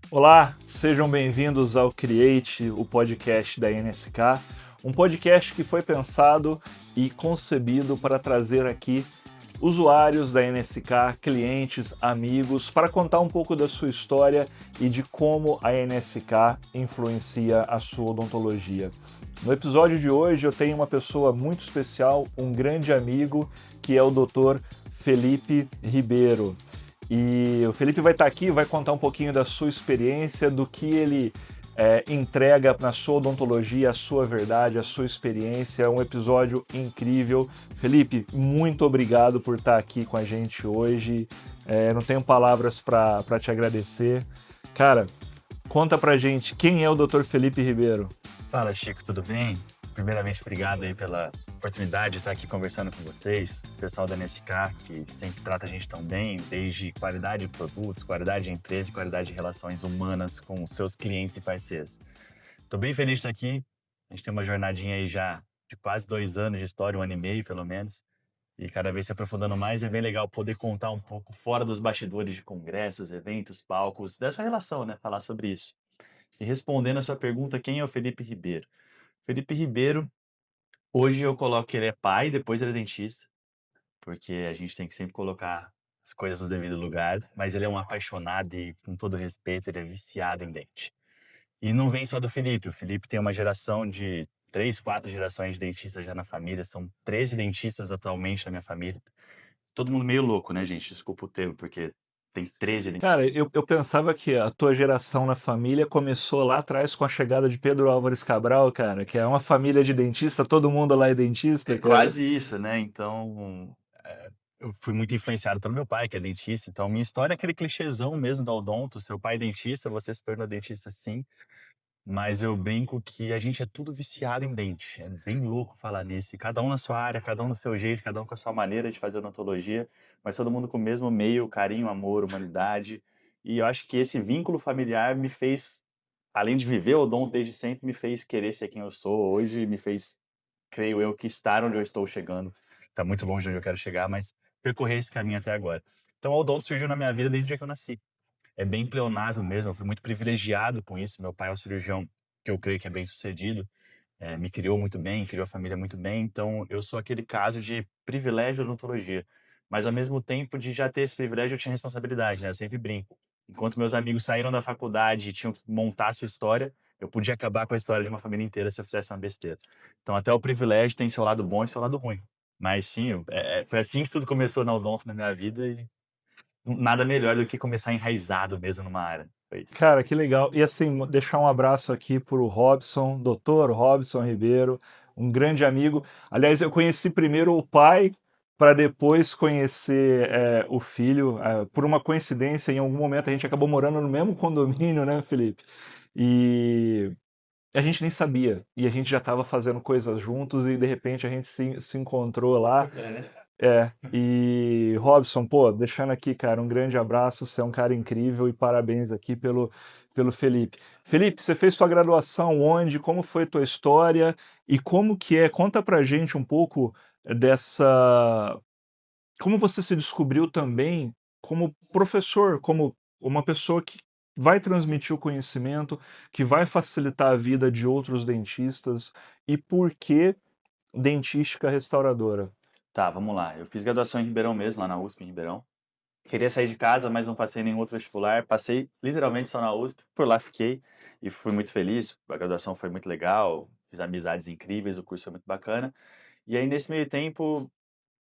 Olá, sejam bem-vindos ao Create, o podcast da NSK, um podcast que foi pensado e concebido para trazer aqui usuários da NSK, clientes, amigos, para contar um pouco da sua história e de como a NSK influencia a sua odontologia. No episódio de hoje eu tenho uma pessoa muito especial, um grande amigo, que é o Dr. Felipe Ribeiro. E o Felipe vai estar aqui, vai contar um pouquinho da sua experiência, do que ele entrega na sua odontologia, a sua verdade, a sua experiência. É um episódio incrível. Felipe, muito obrigado por estar aqui com a gente hoje. Não tenho palavras para te agradecer. Cara, conta pra gente, quem é o Dr. Felipe Ribeiro? Fala, Chico, tudo bem? Primeiramente, obrigado aí pela oportunidade de estar aqui conversando com vocês, o pessoal da NSK, que sempre trata a gente tão bem, desde qualidade de produtos, qualidade de empresa e qualidade de relações humanas com os seus clientes e parceiros. Estou bem feliz de estar aqui. A gente tem uma jornadinha aí já de quase 2 anos de história, 1 ano e meio pelo menos, e cada vez se aprofundando mais. É bem legal poder contar um pouco fora dos bastidores de congressos, eventos, palcos, dessa relação, né? Falar sobre isso. E respondendo a sua pergunta, quem é o Felipe Ribeiro? Felipe Ribeiro, hoje eu coloco que ele é pai, depois ele é dentista, porque a gente tem que sempre colocar as coisas no devido lugar, mas ele é um apaixonado e, com todo respeito, ele é viciado em dente. E não vem só do Felipe, o Felipe tem uma geração de 3, 4 gerações de dentistas já na família, são 13 dentistas atualmente na minha família. Todo mundo meio louco, né, gente? Desculpa o termo, porque tem 13 dentistas. Cara, eu pensava que a tua geração na família começou lá atrás com a chegada de Pedro Álvares Cabral, cara, que é uma família de dentista, todo mundo lá é dentista, É cara. quase isso, né? Então, eu fui muito influenciado pelo meu pai, que é dentista. Então, minha história é aquele clichêzão mesmo da odonto. Seu pai é dentista, você se tornou dentista, sim. Mas eu brinco que a gente é tudo viciado em dente. É bem louco falar nisso. E cada um na sua área, cada um no seu jeito, cada um com a sua maneira de fazer odontologia, mas todo mundo com o mesmo meio, carinho, amor, humanidade. E eu acho que esse vínculo familiar me fez, além de viver odonto desde sempre, me fez querer ser quem eu sou hoje, me fez, creio eu, que estar onde eu estou chegando. Está muito longe de onde eu quero chegar, mas percorrer esse caminho até agora. Então, o odonto surgiu na minha vida desde o dia que eu nasci. É bem pleonasmo mesmo, eu fui muito privilegiado com isso. Meu pai é um cirurgião que eu creio que é bem sucedido, me criou muito bem, criou a família muito bem, então eu sou aquele caso de privilégio da odontologia. Mas ao mesmo tempo de já ter esse privilégio, eu tinha responsabilidade, né? Eu sempre brinco. Enquanto meus amigos saíram da faculdade e tinham que montar a sua história, eu podia acabar com a história de uma família inteira se eu fizesse uma besteira. Então até o privilégio tem seu lado bom e seu lado ruim. Mas sim, foi assim que tudo começou na odonto na minha vida e nada melhor do que começar enraizado mesmo numa área. Foi isso. Cara, que legal. E assim, deixar um abraço aqui pro Robson, doutor Robson Ribeiro, um grande amigo. Aliás, eu conheci primeiro o pai para depois conhecer o filho. Por uma coincidência, em algum momento a gente acabou morando no mesmo condomínio, né, Felipe? E a gente nem sabia. E a gente já estava fazendo coisas juntos e de repente a gente se encontrou lá. E Robson, pô, deixando aqui, cara, um grande abraço, você é um cara incrível e parabéns aqui pelo Felipe. Felipe, você fez sua graduação onde? Como foi tua história? E como que é? Conta pra gente um pouco dessa... Como você se descobriu também como professor, como uma pessoa que vai transmitir o conhecimento, que vai facilitar a vida de outros dentistas, e por que dentística restauradora? Tá, vamos lá. Eu fiz graduação em Ribeirão mesmo, lá na USP em Ribeirão. Queria sair de casa, mas não passei em nenhum outro vestibular. Passei literalmente só na USP, por lá fiquei e fui muito feliz. A graduação foi muito legal, fiz amizades incríveis, o curso foi muito bacana. E aí, nesse meio tempo,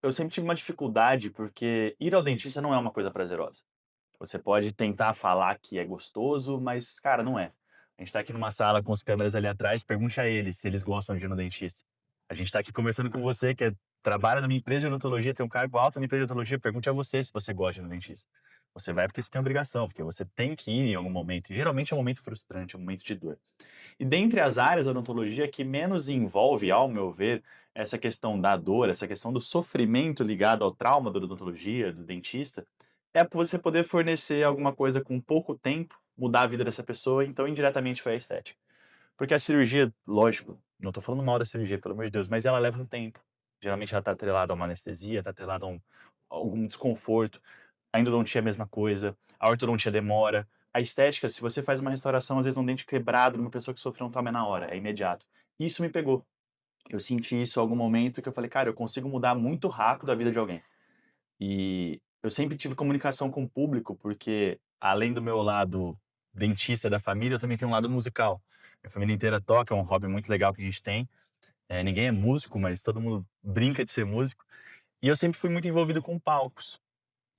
eu sempre tive uma dificuldade, porque ir ao dentista não é uma coisa prazerosa. Você pode tentar falar que é gostoso, mas, cara, não é. A gente tá aqui numa sala com as câmeras ali atrás, pergunte a eles se eles gostam de ir no dentista. A gente tá aqui conversando com você, que trabalha numa empresa de odontologia, tem um cargo alto na empresa de odontologia, pergunte a você se você gosta de ir no dentista. Você vai porque você tem obrigação, porque você tem que ir em algum momento. E geralmente é um momento frustrante, é um momento de dor. E dentre as áreas da odontologia que menos envolve, ao meu ver, essa questão da dor, essa questão do sofrimento ligado ao trauma da odontologia, do dentista, é você poder fornecer alguma coisa com pouco tempo, mudar a vida dessa pessoa, então indiretamente foi a estética. Porque a cirurgia, lógico, não estou falando mal da cirurgia, pelo amor de Deus, mas ela leva um tempo. geralmente ela está atrelada a uma anestesia, está atrelada a algum desconforto. A endodontia é a mesma coisa, a ortodontia demora. A estética, se você faz uma restauração, às vezes um dente quebrado numa pessoa que sofreu um trauma é na hora, é imediato. Isso me pegou. Eu senti isso em algum momento que eu falei, cara, eu consigo mudar muito rápido a vida de alguém. E eu sempre tive comunicação com o público, porque além do meu lado dentista da família, eu também tenho um lado musical. Minha família inteira toca, é um hobby muito legal que a gente tem. Ninguém é músico, mas todo mundo brinca de ser músico. E eu sempre fui muito envolvido com palcos.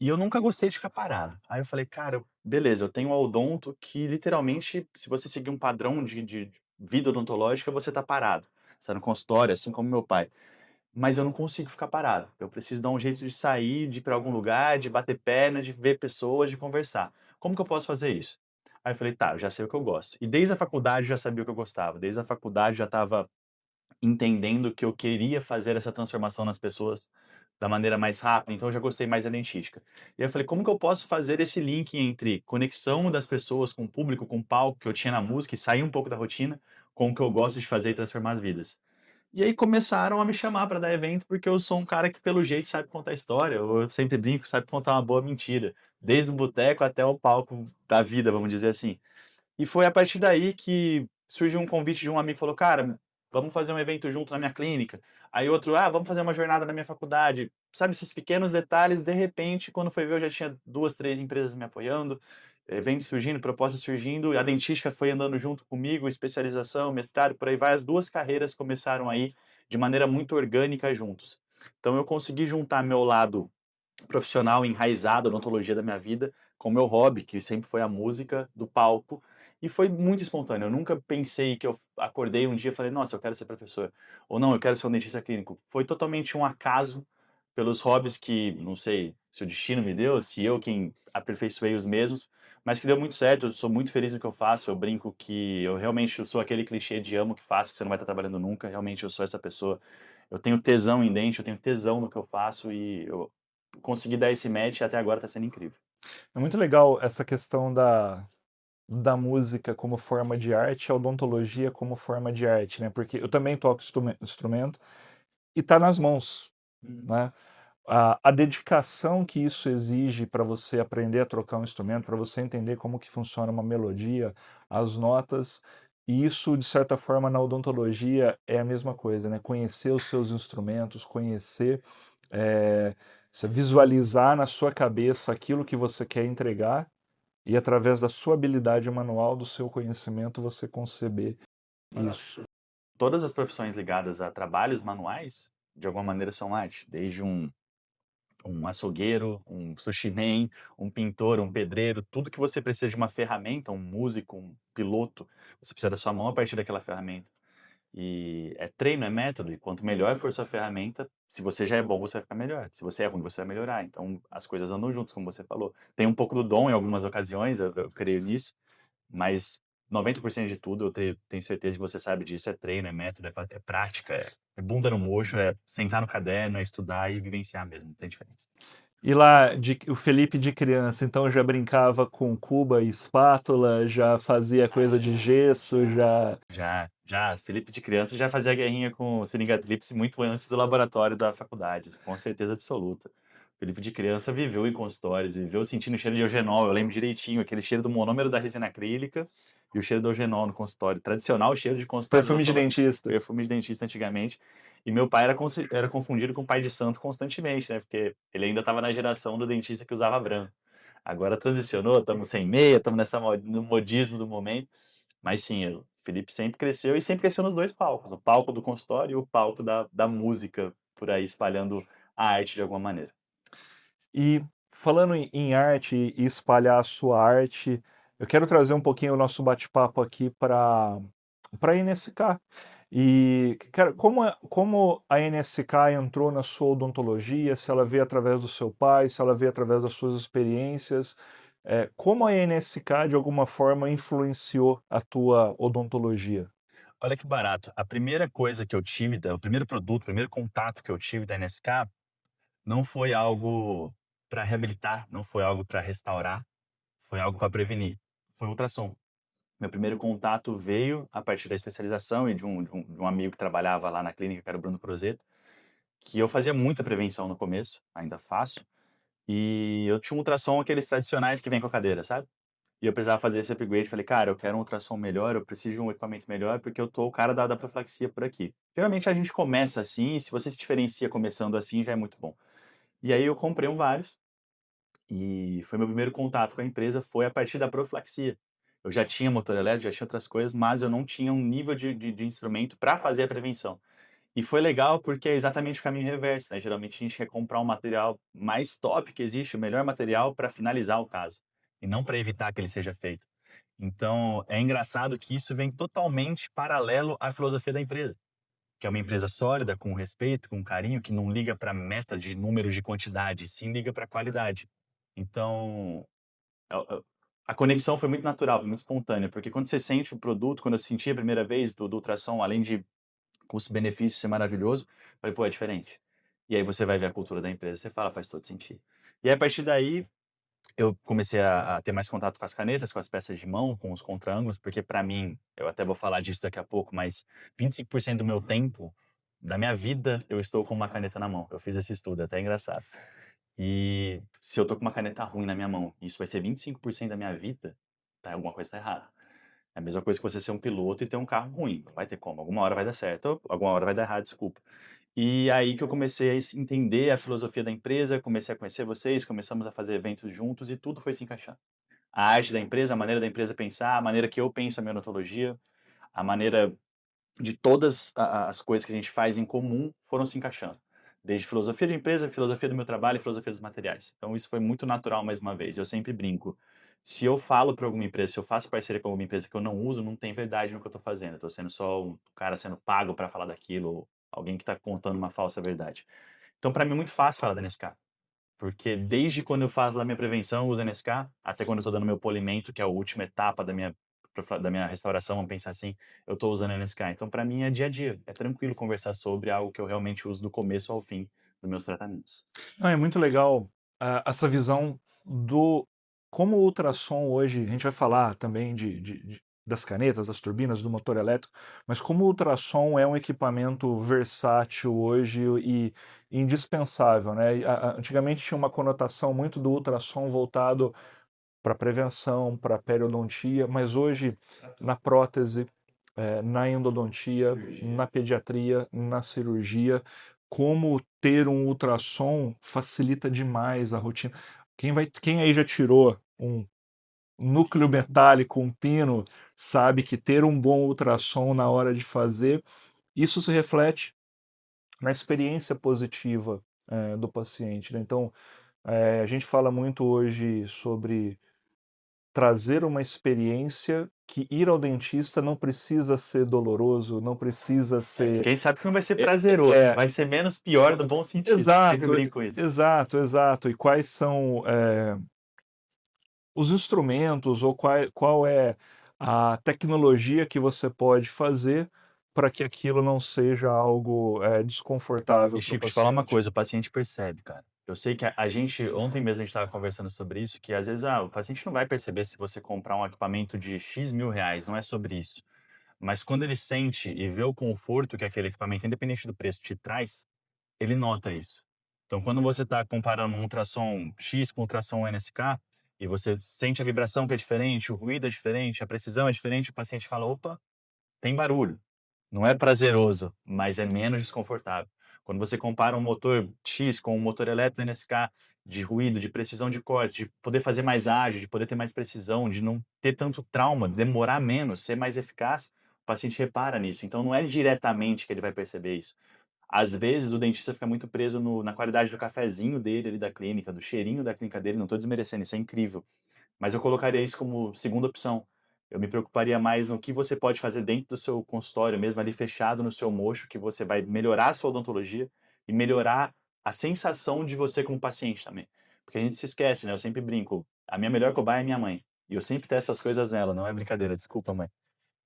E eu nunca gostei de ficar parado. Aí eu falei, cara, beleza, eu tenho um odonto que literalmente, se você seguir um padrão de vida odontológica, você tá parado. Você tá no consultório, assim como meu pai. Mas eu não consigo ficar parado. Eu preciso dar um jeito de sair, de ir para algum lugar, de bater perna, de ver pessoas, de conversar. Como que eu posso fazer isso? Aí eu falei, tá, eu já sei o que eu gosto. E desde a faculdade eu já sabia o que eu gostava. Desde a faculdade eu já estava entendendo que eu queria fazer essa transformação nas pessoas da maneira mais rápida, então eu já gostei mais da dentística. E aí eu falei, como que eu posso fazer esse link entre conexão das pessoas com o público, com o palco que eu tinha na música e sair um pouco da rotina, com o que eu gosto de fazer e transformar as vidas? E aí começaram a me chamar para dar evento, porque eu sou um cara que pelo jeito sabe contar história, eu sempre brinco, sabe contar uma boa mentira, desde o boteco até o palco da vida, vamos dizer assim. E foi a partir daí que surgiu um convite de um amigo que falou: "Cara, vamos fazer um evento junto na minha clínica". Aí outro: "Ah, vamos fazer uma jornada na minha faculdade". Sabe, esses pequenos detalhes, de repente, quando foi ver, eu já tinha 2, 3 empresas me apoiando, eventos surgindo, propostas surgindo, a dentística foi andando junto comigo, especialização, mestrado, por aí vai. As 2 carreiras começaram aí de maneira muito orgânica juntos. Então eu consegui juntar meu lado profissional enraizado, a odontologia da minha vida, com o meu hobby, que sempre foi a música, do palco, e foi muito espontâneo. Eu nunca pensei que eu acordei um dia e falei, nossa, eu quero ser professor, ou não, eu quero ser um dentista clínico. Foi totalmente um acaso, pelos hobbies que, não sei se o destino me deu, se eu quem aperfeiçoei os mesmos, mas que deu muito certo, eu sou muito feliz no que eu faço, eu brinco que eu realmente sou aquele clichê de amo o que faço, que você não vai estar trabalhando nunca, realmente eu sou essa pessoa. Eu tenho tesão em dente, eu tenho tesão no que eu faço e eu consegui dar esse match e até agora tá sendo incrível. É muito legal essa questão da música como forma de arte, a odontologia como forma de arte, né? Porque eu também toco instrumento e tá nas mãos, Uhum. né? A dedicação que isso exige para você aprender a trocar um instrumento, para você entender como que funciona uma melodia, as notas, e isso, de certa forma, na odontologia é a mesma coisa, né? Conhecer os seus instrumentos, conhecer, é, você visualizar na sua cabeça aquilo que você quer entregar e, através da sua habilidade manual, do seu conhecimento, você conceber isso. Todas as profissões ligadas a trabalhos manuais, de alguma maneira são arte, desde um açougueiro, um sushi man, um pintor, um pedreiro, tudo que você precisa de uma ferramenta, um músico, um piloto, você precisa da sua mão a partir daquela ferramenta. E é treino, é método, e quanto melhor for sua ferramenta, se você já é bom, você vai ficar melhor. Se você é ruim, você vai melhorar. Então, as coisas andam juntas, como você falou. Tem um pouco do dom em algumas ocasiões, eu creio nisso, mas 90% de tudo, tenho certeza que você sabe disso, é treino, é método, é prática, é bunda no mocho, é sentar no caderno, é estudar e vivenciar mesmo, não tem diferença. E lá, o Felipe de criança, então já brincava com cuba e espátula, já fazia coisa de gesso, já. Já, Felipe de criança já fazia guerrinha com seringa tríplice muito antes do laboratório da faculdade, com certeza absoluta. Felipe de criança viveu em consultórios, viveu sentindo o cheiro de eugenol, eu lembro direitinho, aquele cheiro do monômero da resina acrílica e o cheiro do eugenol no consultório, tradicional cheiro de consultório Perfume de dentista. perfume de dentista antigamente. E meu pai era confundido com pai de santo constantemente, né? Porque ele ainda estava na geração do dentista que usava branco. Agora transicionou, estamos sem meia, estamos no modismo do momento. Mas sim, o Felipe sempre cresceu e sempre cresceu nos dois palcos, o palco do consultório e o palco da música, por aí espalhando a arte de alguma maneira. E falando em arte e espalhar a sua arte, eu quero trazer um pouquinho o nosso bate-papo aqui para a NSK. E, cara, como a NSK entrou na sua odontologia, se ela veio através do seu pai, se ela veio através das suas experiências, como a NSK, de alguma forma, influenciou a tua odontologia? Olha que barato, a primeira coisa que eu tive, o primeiro produto, o primeiro contato que eu tive da NSK, não foi algo para reabilitar, não foi algo para restaurar, foi algo para prevenir, foi ultrassom. Meu primeiro contato veio a partir da especialização e de um amigo que trabalhava lá na clínica, que era o Bruno Crozeto. que eu fazia muita prevenção no começo, ainda faço, e eu tinha um ultrassom aqueles tradicionais que vem com a cadeira, sabe? E eu precisava fazer esse upgrade, falei: "Cara, eu quero um ultrassom melhor, eu preciso de um equipamento melhor, porque eu tô o cara da profilaxia por aqui". Geralmente a gente começa assim, e se você se diferencia começando assim, já é muito bom. E aí eu comprei vários, e foi meu primeiro contato com a empresa, foi a partir da profilaxia. Eu já tinha motor elétrico, já tinha outras coisas, mas eu não tinha um nível de instrumento para fazer a prevenção. E foi legal porque é exatamente o caminho reverso, né, geralmente a gente quer comprar um material mais top que existe, o melhor material para finalizar o caso, e não para evitar que ele seja feito. Então, é engraçado que isso vem totalmente paralelo à filosofia da empresa, que é uma empresa sólida, com respeito, com carinho, que não liga para metas de números de quantidade, sim liga para qualidade. Então, a conexão foi muito natural, foi muito espontânea, porque quando você sente o produto, quando eu senti a primeira vez do ultrassom, além de custo-benefício ser maravilhoso, falei: "Pô, é diferente". E aí você vai ver a cultura da empresa, você fala: "Faz todo sentido". E aí, a partir daí, eu comecei a ter mais contato com as canetas, com as peças de mão, com os contra-ângulos, porque para mim, eu até vou falar disso daqui a pouco, mas 25% do meu tempo, da minha vida, eu estou com uma caneta na mão. Eu fiz esse estudo, é até engraçado. E se eu tô com uma caneta ruim na minha mão, e isso vai ser 25% da minha vida, tá, alguma coisa tá errada. É a mesma coisa que você ser um piloto e ter um carro ruim, não vai ter como, alguma hora vai dar certo, ou alguma hora vai dar errado, desculpa. E aí que eu comecei a entender a filosofia da empresa, comecei a conhecer vocês, começamos a fazer eventos juntos e tudo foi se encaixando. A arte da empresa, a maneira da empresa pensar, a maneira que eu penso a minha odontologia, a maneira de todas as coisas que a gente faz em comum foram se encaixando. Desde filosofia de empresa, filosofia do meu trabalho e filosofia dos materiais. Então isso foi muito natural mais uma vez. Eu sempre brinco. Se eu falo para alguma empresa, se eu faço parceria com alguma empresa que eu não uso, não tem verdade no que eu estou fazendo. Eu estou sendo só um cara sendo pago para falar daquilo, ou alguém que está contando uma falsa verdade. Então, para mim, é muito fácil falar da NSK. Porque desde quando eu falo da minha prevenção, eu uso NSK, até quando eu estou dando meu polimento, que é a última etapa da minha restauração, vamos pensar assim, eu estou usando NSK. Então, para mim, é dia a dia. É tranquilo conversar sobre algo que eu realmente uso do começo ao fim dos meus tratamentos. Não, é muito legal essa visão do como o ultrassom hoje, a gente vai falar também das canetas, das turbinas, do motor elétrico, mas como o ultrassom é um equipamento versátil hoje e indispensável, né? Antigamente tinha uma conotação muito do ultrassom voltado para prevenção, para periodontia, mas hoje na prótese, na endodontia, na pediatria, na cirurgia, como ter um ultrassom facilita demais a rotina. Quem aí já tirou um núcleo metálico, um pino, sabe que ter um bom ultrassom na hora de fazer, isso se reflete na experiência positiva do paciente, né? Então, a gente fala muito hoje sobre trazer uma experiência que ir ao dentista não precisa ser doloroso, não precisa ser. Porque a gente sabe que não vai ser É, prazeroso, é, vai ser menos pior no bom sentido. Sempre exato, brinco isso. exato, exato. E quais são os instrumentos ou qual é a tecnologia que você pode fazer para que aquilo não seja algo desconfortável E para o Chico, te falar uma paciente? coisa, o paciente percebe, cara. Eu sei que a gente, ontem mesmo a gente estava conversando sobre isso, que às vezes o paciente não vai perceber se você comprar um equipamento de X mil reais, não é sobre isso. Mas quando ele sente e vê o conforto que aquele equipamento, independente do preço, te traz, ele nota isso. Então, quando você está comparando um ultrassom X com um ultrassom NSK, e você sente a vibração que é diferente, o ruído é diferente, a precisão é diferente, o paciente fala: opa, tem barulho. Não é prazeroso, mas é menos desconfortável. Quando você compara um motor X com um motor elétrico NSK, de ruído, de precisão de corte, de poder fazer mais ágil, de poder ter mais precisão, de não ter tanto trauma, demorar menos, ser mais eficaz, o paciente repara nisso. Então não é diretamente que ele vai perceber isso. Às vezes o dentista fica muito preso na qualidade do cafezinho dele ali da clínica, do cheirinho da clínica dele, não estou desmerecendo, isso é incrível. Mas eu colocaria isso como segunda opção. Eu me preocuparia mais no que você pode fazer dentro do seu consultório, mesmo ali fechado no seu mocho, que você vai melhorar a sua odontologia e melhorar a sensação de você como paciente também. Porque a gente se esquece, né? Eu sempre brinco, a minha melhor cobaia é minha mãe. E eu sempre testo as coisas nela, não é brincadeira, desculpa, mãe.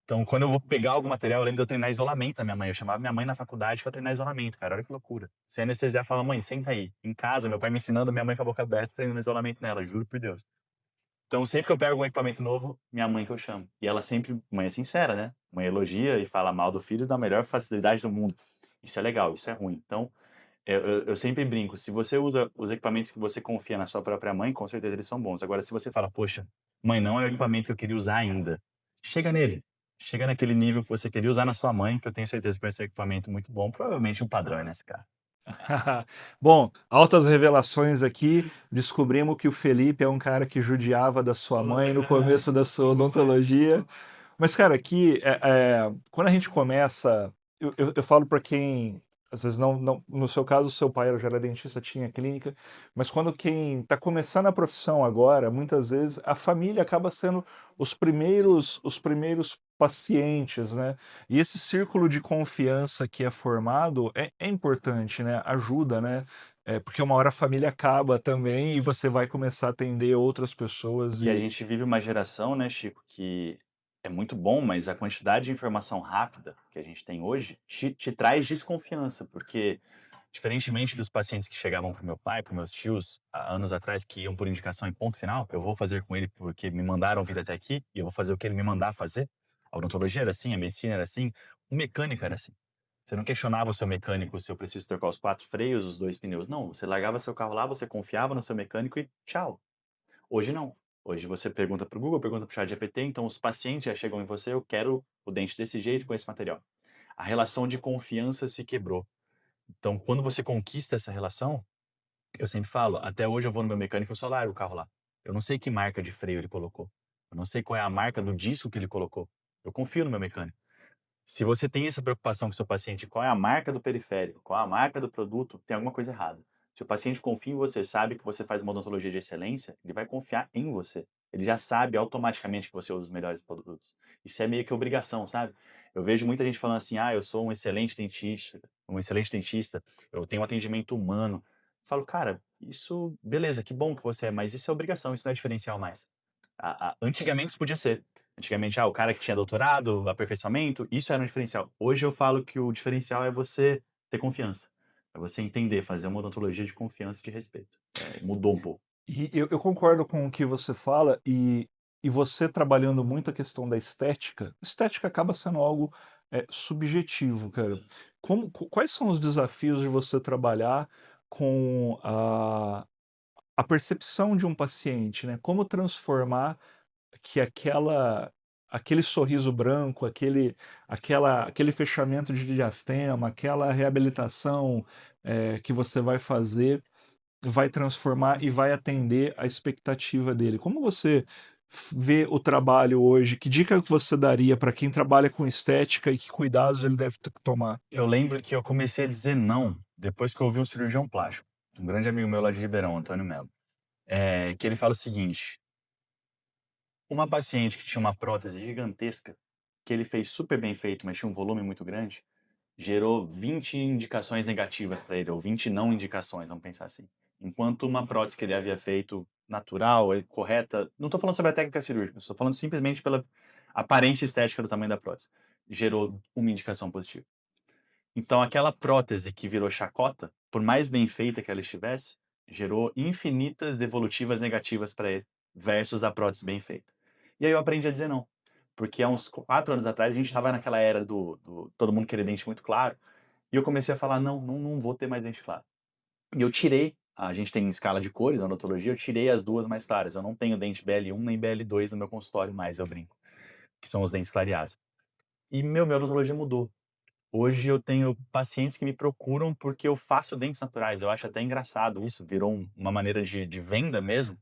Então, quando eu vou pegar algum material, eu lembro de eu treinar isolamento da minha mãe. Eu chamava minha mãe na faculdade pra treinar isolamento, cara. Olha que loucura. Se anestesiar, fala: mãe, senta aí. Em casa, meu pai me ensinando, minha mãe com a boca aberta, treinando isolamento nela, juro por Deus. Então, sempre que eu pego um equipamento novo, minha mãe que eu chamo. E ela sempre, mãe é sincera, né? Mãe elogia e fala mal do filho da melhor facilidade do mundo. Isso é legal, isso é ruim. Então, Eu sempre brinco, se você usa os equipamentos que você confia na sua própria mãe, com certeza eles são bons. Agora, se você fala: "Poxa, mãe, não é o equipamento que eu queria usar ainda", chega nele. Chega naquele nível que você queria usar na sua mãe, que eu tenho certeza que vai ser um equipamento muito bom, provavelmente um padrão NSK. Bom, altas revelações aqui. Descobrimos que o Felipe é um cara que judiava da sua mãe no começo da sua odontologia. Mas, cara, aqui, quando a gente começa, eu falo para quem, às vezes no seu caso, seu pai já era dentista, tinha clínica, mas quando quem está começando a profissão agora, muitas vezes a família acaba sendo os primeiros pacientes, né? E esse círculo de confiança que é formado é importante, né? Ajuda, né? Porque uma hora a família acaba também e você vai começar a atender outras pessoas E a e gente vive uma geração, né, Chico, que é muito bom, mas a quantidade de informação rápida que a gente tem hoje te traz desconfiança, porque diferentemente dos pacientes que chegavam para o meu pai, para meus tios, há anos atrás, que iam por indicação em ponto final, eu vou fazer com ele porque me mandaram vir até aqui e eu vou fazer o que ele me mandar fazer. A odontologia era assim, a medicina era assim, o mecânico era assim. Você não questionava o seu mecânico se eu preciso trocar os 4 freios, os 2 pneus. Não, você largava seu carro lá, você confiava no seu mecânico e tchau. Hoje não. Hoje você pergunta para o Google, pergunta para o ChatGPT, então os pacientes já chegam em você, eu quero o dente desse jeito, com esse material. A relação de confiança se quebrou. Então, quando você conquista essa relação, eu sempre falo, até hoje eu vou no meu mecânico, eu só largo o carro lá. Eu não sei que marca de freio ele colocou. Eu não sei qual é a marca do disco que ele colocou. Eu confio no meu mecânico. Se você tem essa preocupação com o seu paciente, qual é a marca do periférico, qual é a marca do produto, tem alguma coisa errada. Se o paciente confia em você, sabe que você faz uma odontologia de excelência, ele vai confiar em você. Ele já sabe automaticamente que você usa os melhores produtos. Isso é meio que obrigação, sabe? Eu vejo muita gente falando assim: "Ah, eu sou um excelente dentista, eu tenho um atendimento humano". Eu falo: "Cara, isso, beleza, que bom que você é, mas isso é obrigação, isso não é diferencial mais". Antigamente isso podia ser. Antigamente, o cara que tinha doutorado, aperfeiçoamento, isso era um diferencial. Hoje eu falo que o diferencial é você ter confiança. É você entender, fazer uma odontologia de confiança e de respeito. Mudou um pouco. E eu concordo com o que você fala, e você trabalhando muito a questão da estética, estética acaba sendo algo subjetivo, cara. Quais são os desafios de você trabalhar com a percepção de um paciente, né? Como transformar que aquele sorriso branco, aquele fechamento de diastema, aquela reabilitação que você vai fazer vai transformar e vai atender a expectativa dele. Como você vê o trabalho hoje? Que dica que você daria para quem trabalha com estética e que cuidados ele deve tomar? Eu lembro que eu comecei a dizer não depois que eu ouvi um cirurgião plástico, um grande amigo meu lá de Ribeirão, Antônio Melo, que ele fala o seguinte: uma paciente que tinha uma prótese gigantesca, que ele fez super bem feito, mas tinha um volume muito grande, gerou 20 indicações negativas para ele, ou 20 não indicações, vamos pensar assim. Enquanto uma prótese que ele havia feito natural, correta, não estou falando sobre a técnica cirúrgica, estou falando simplesmente pela aparência estética do tamanho da prótese, gerou uma indicação positiva. Então, aquela prótese que virou chacota, por mais bem feita que ela estivesse, gerou infinitas devolutivas negativas para ele, versus a prótese bem feita. E aí eu aprendi a dizer não. Porque há uns 4 anos atrás, a gente estava naquela era do todo mundo querer dente muito claro, e eu comecei a falar: "Não, não vou ter mais dente claro". E eu tirei, a gente tem escala de cores na odontologia, eu tirei as 2 mais claras. Eu não tenho dente BL1 nem BL2 no meu consultório mais, eu brinco, que são os dentes clareados. E minha odontologia mudou. Hoje eu tenho pacientes que me procuram porque eu faço dentes naturais. Eu acho até engraçado isso, virou uma maneira de venda mesmo,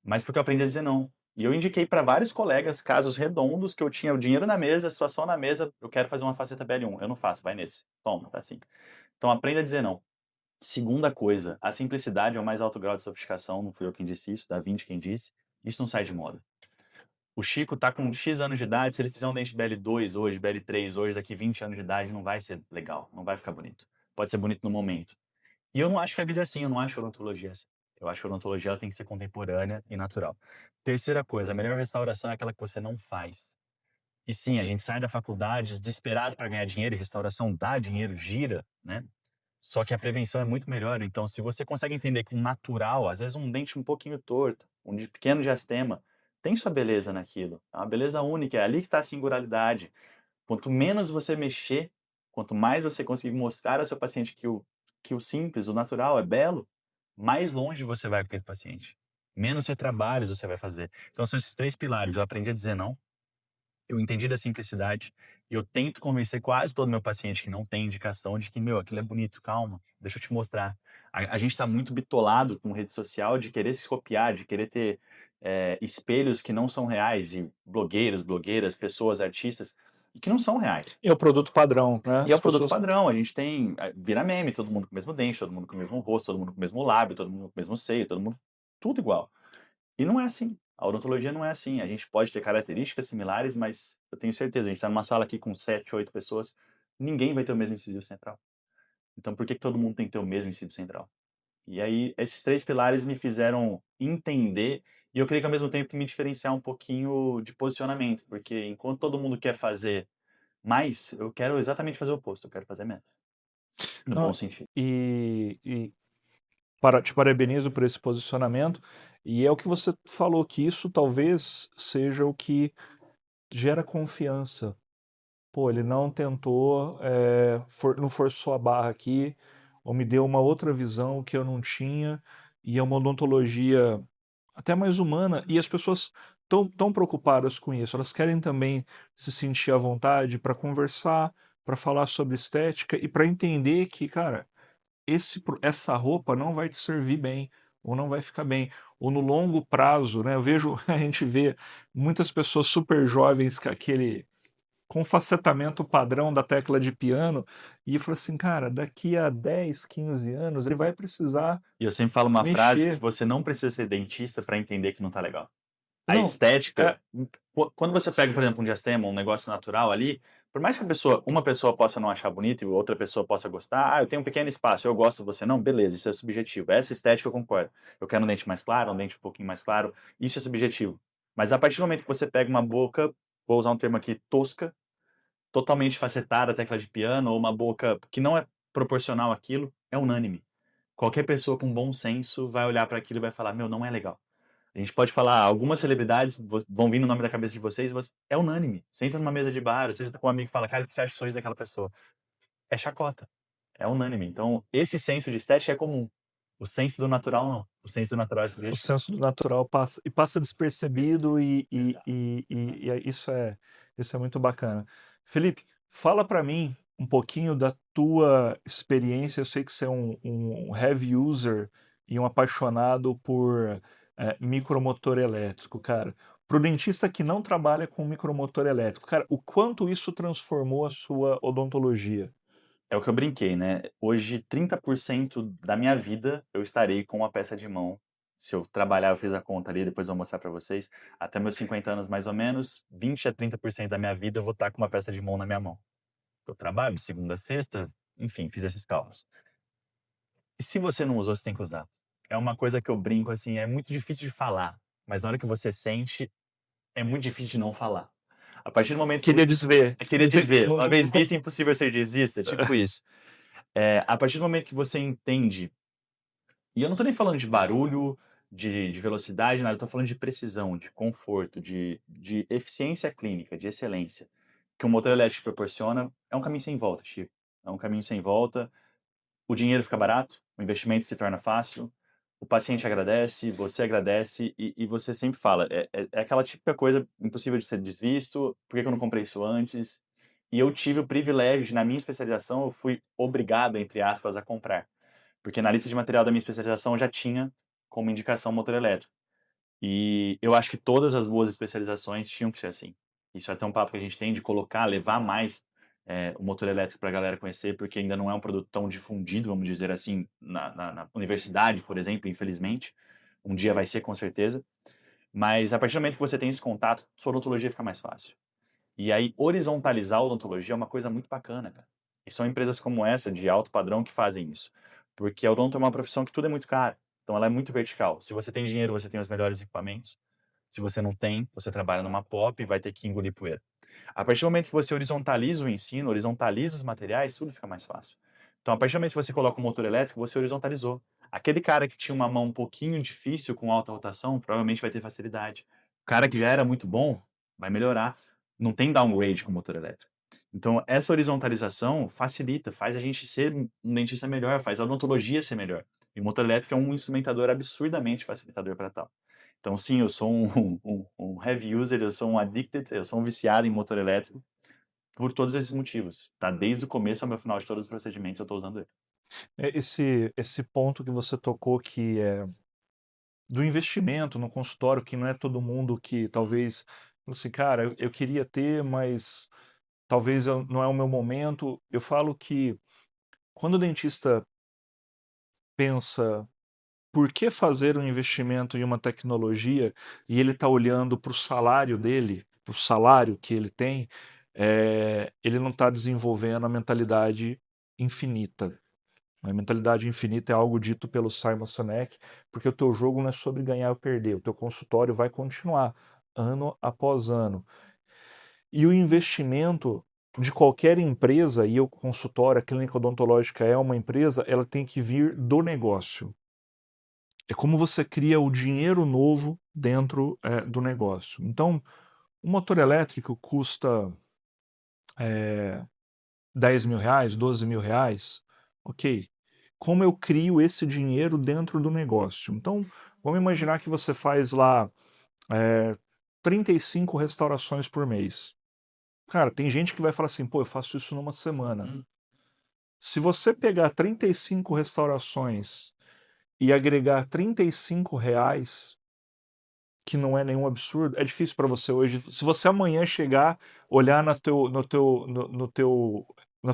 mas porque eu aprendi a dizer não. E eu indiquei para vários colegas casos redondos que eu tinha o dinheiro na mesa, a situação na mesa, eu quero fazer uma faceta BL1. Eu não faço, vai nesse. Toma, tá assim. Então aprenda a dizer não. Segunda coisa, a simplicidade é o mais alto grau de sofisticação, não fui eu quem disse isso, Da Vinci quem disse. Isso não sai de moda. O Chico tá com X anos de idade, se ele fizer um dente BL2 hoje, BL3 hoje, daqui 20 anos de idade, não vai ser legal, não vai ficar bonito. Pode ser bonito no momento. E eu não acho que a vida é assim, eu não acho que a odontologia é assim. Eu acho que a odontologia ela tem que ser contemporânea e natural. Terceira coisa, a melhor restauração é aquela que você não faz. E sim, a gente sai da faculdade desesperado para ganhar dinheiro, e restauração dá dinheiro, gira, né? Só que a prevenção é muito melhor. Então, se você consegue entender que um natural, às vezes um dente um pouquinho torto, um de pequeno diastema, tem sua beleza naquilo. É uma beleza única, é ali que está a singularidade. Quanto menos você mexer, quanto mais você conseguir mostrar ao seu paciente que que o simples, o natural é belo, mais longe você vai com aquele paciente. Menos retrabalhos você vai fazer. Então são esses 3 pilares. Eu aprendi a dizer não, eu entendi da simplicidade e eu tento convencer quase todo meu paciente que não tem indicação de que, meu, aquilo é bonito, calma, deixa eu te mostrar. A gente está muito bitolado com rede social de querer se copiar, de querer ter espelhos que não são reais, de blogueiros, blogueiras, pessoas, artistas, e que não são reais. E é o produto padrão, né? E é o As produto pessoas. padrão, a gente tem, vira meme, todo mundo com o mesmo dente, todo mundo com o mesmo rosto, todo mundo com o mesmo lábio, todo mundo com o mesmo seio, todo mundo, tudo igual. E não é assim. A odontologia não é assim. A gente pode ter características similares, mas eu tenho certeza, a gente está numa sala aqui com 7, 8 pessoas, ninguém vai ter o mesmo incisivo central. Então por que que todo mundo tem que ter o mesmo incisivo central? E aí esses 3 pilares me fizeram entender e eu creio que ao mesmo tempo que me diferenciar um pouquinho de posicionamento, porque enquanto todo mundo quer fazer mais, eu quero exatamente fazer o oposto, eu quero fazer menos. No bom Não, sentido. te parabenizo por esse posicionamento. E é o que você falou, que isso talvez seja o que gera confiança. Pô, ele não tentou, não forçou a barra aqui, ou me deu uma outra visão que eu não tinha, e é uma odontologia até mais humana, e as pessoas estão tão preocupadas com isso, elas querem também se sentir à vontade para conversar, para falar sobre estética e para entender que, cara, essa roupa não vai te servir bem, ou não vai ficar bem, ou no longo prazo, né? Eu vejo, a gente vê muitas pessoas super jovens com facetamento padrão da tecla de piano, e eu falo assim, cara, daqui a 10, 15 anos ele vai precisar E eu sempre falo uma frase que mexer. você não precisa ser dentista para entender que não tá legal. A Não, estética, é, quando você pega, por exemplo, um diastema, um negócio natural ali, por mais que uma pessoa possa não achar bonito e outra pessoa possa gostar, eu tenho um pequeno espaço, eu gosto, você não, beleza, isso é subjetivo. Essa estética eu concordo. Eu quero um dente mais claro, um dente um pouquinho mais claro, isso é subjetivo. Mas a partir do momento que você pega uma boca, vou usar um termo aqui, tosca, totalmente facetada, tecla de piano, ou uma boca que não é proporcional àquilo, é unânime. Qualquer pessoa com bom senso vai olhar para aquilo e vai falar, meu, não é legal. A gente pode falar, algumas celebridades vão vir no nome da cabeça de vocês, é unânime. Você entra numa mesa de bar, você está com um amigo e fala, cara, o que você acha do sorriso daquela pessoa? É chacota. É unânime. Então, esse senso de estética é comum. O senso do natural, não. O senso do natural é o subjetivo. senso do natural passa despercebido Exato. isso é muito bacana. Felipe, fala para mim um pouquinho da tua experiência. Eu sei que você é um heavy user e um apaixonado por micromotor elétrico, cara. Para o dentista que não trabalha com micromotor elétrico, cara, o quanto isso transformou a sua odontologia? É o que eu brinquei, né? Hoje, 30% da minha vida eu estarei com uma peça de mão. Se eu trabalhar, eu fiz a conta ali, depois eu vou mostrar para vocês. Até meus 50 anos, mais ou menos, 20 a 30% da minha vida eu vou estar com uma peça de mão na minha mão. Eu trabalho de segunda a sexta, enfim, fiz esses cálculos. E se você não usou, você tem que usar. É uma coisa que eu brinco assim, é muito difícil de falar, mas na hora que você sente, é muito difícil de não falar. A partir do momento que Queria desver. eu queria desver, Não, uma vez visto, é impossível ser desvista, tipo isso. A partir do momento que você entende, e eu não tô nem falando de barulho, de velocidade, nada, eu tô falando de precisão, de conforto, de eficiência clínica, de excelência, que o motor elétrico proporciona, é um caminho sem volta, Chico. É um caminho sem volta. O dinheiro fica barato, o investimento se torna fácil, o paciente agradece, você agradece e você sempre fala. É aquela típica coisa impossível de ser desvisto, por que que eu não comprei isso antes? E eu tive o privilégio de, na minha especialização, eu fui obrigado, entre aspas, a comprar. Porque na lista de material da minha especialização já tinha como indicação motor elétrico. E eu acho que todas as boas especializações tinham que ser assim. Isso é até um papo que a gente tem de colocar, levar mais o motor elétrico para a galera conhecer, porque ainda não é um produto tão difundido, vamos dizer assim, na universidade, por exemplo, infelizmente. Um dia vai ser, com certeza. Mas a partir do momento que você tem esse contato, sua odontologia fica mais fácil. E aí, horizontalizar a odontologia é uma coisa muito bacana, cara. E são empresas como essa, de alto padrão, que fazem isso. Porque a odonto é uma profissão que tudo é muito caro. Então, ela é muito vertical. Se você tem dinheiro, você tem os melhores equipamentos. Se você não tem, você trabalha numa POP e vai ter que engolir poeira. A partir do momento que você horizontaliza o ensino, horizontaliza os materiais, tudo fica mais fácil. Então, a partir do momento que você coloca o motor elétrico, você horizontalizou. Aquele cara que tinha uma mão um pouquinho difícil com alta rotação, provavelmente vai ter facilidade. O cara que já era muito bom, vai melhorar. Não tem downgrade com motor elétrico. Então, essa horizontalização facilita, faz a gente ser um dentista melhor, faz a odontologia ser melhor. E o motor elétrico é um instrumentador absurdamente facilitador para tal. Então, sim, eu sou um heavy user, eu sou um addicted, eu sou um viciado em motor elétrico por todos esses motivos. Tá? Desde o começo ao meu final de todos os procedimentos eu estou usando ele. Esse ponto que você tocou, que é do investimento no consultório, que não é todo mundo que talvez, assim, cara, eu queria ter, mas talvez não é o meu momento. Eu falo que quando o dentista pensa por que fazer um investimento em uma tecnologia e ele está olhando para o salário dele, para o salário que ele tem, ele não está desenvolvendo a mentalidade infinita. A mentalidade infinita é algo dito pelo Simon Sinek, porque o teu jogo não é sobre ganhar ou perder, o teu consultório vai continuar ano após ano. E o investimento de qualquer empresa, e o consultório, a clínica odontológica é uma empresa, ela tem que vir do negócio. É como você cria o dinheiro novo dentro do negócio. Então, um motor elétrico custa 10 mil reais, 12 mil reais, ok. Como eu crio esse dinheiro dentro do negócio? Então, vamos imaginar que você faz lá 35 restaurações por mês. Cara, tem gente que vai falar assim, pô, eu faço isso numa semana. Se você pegar 35 restaurações e agregar 35 reais, que não é nenhum absurdo, é difícil para você hoje. Se você amanhã chegar, olhar na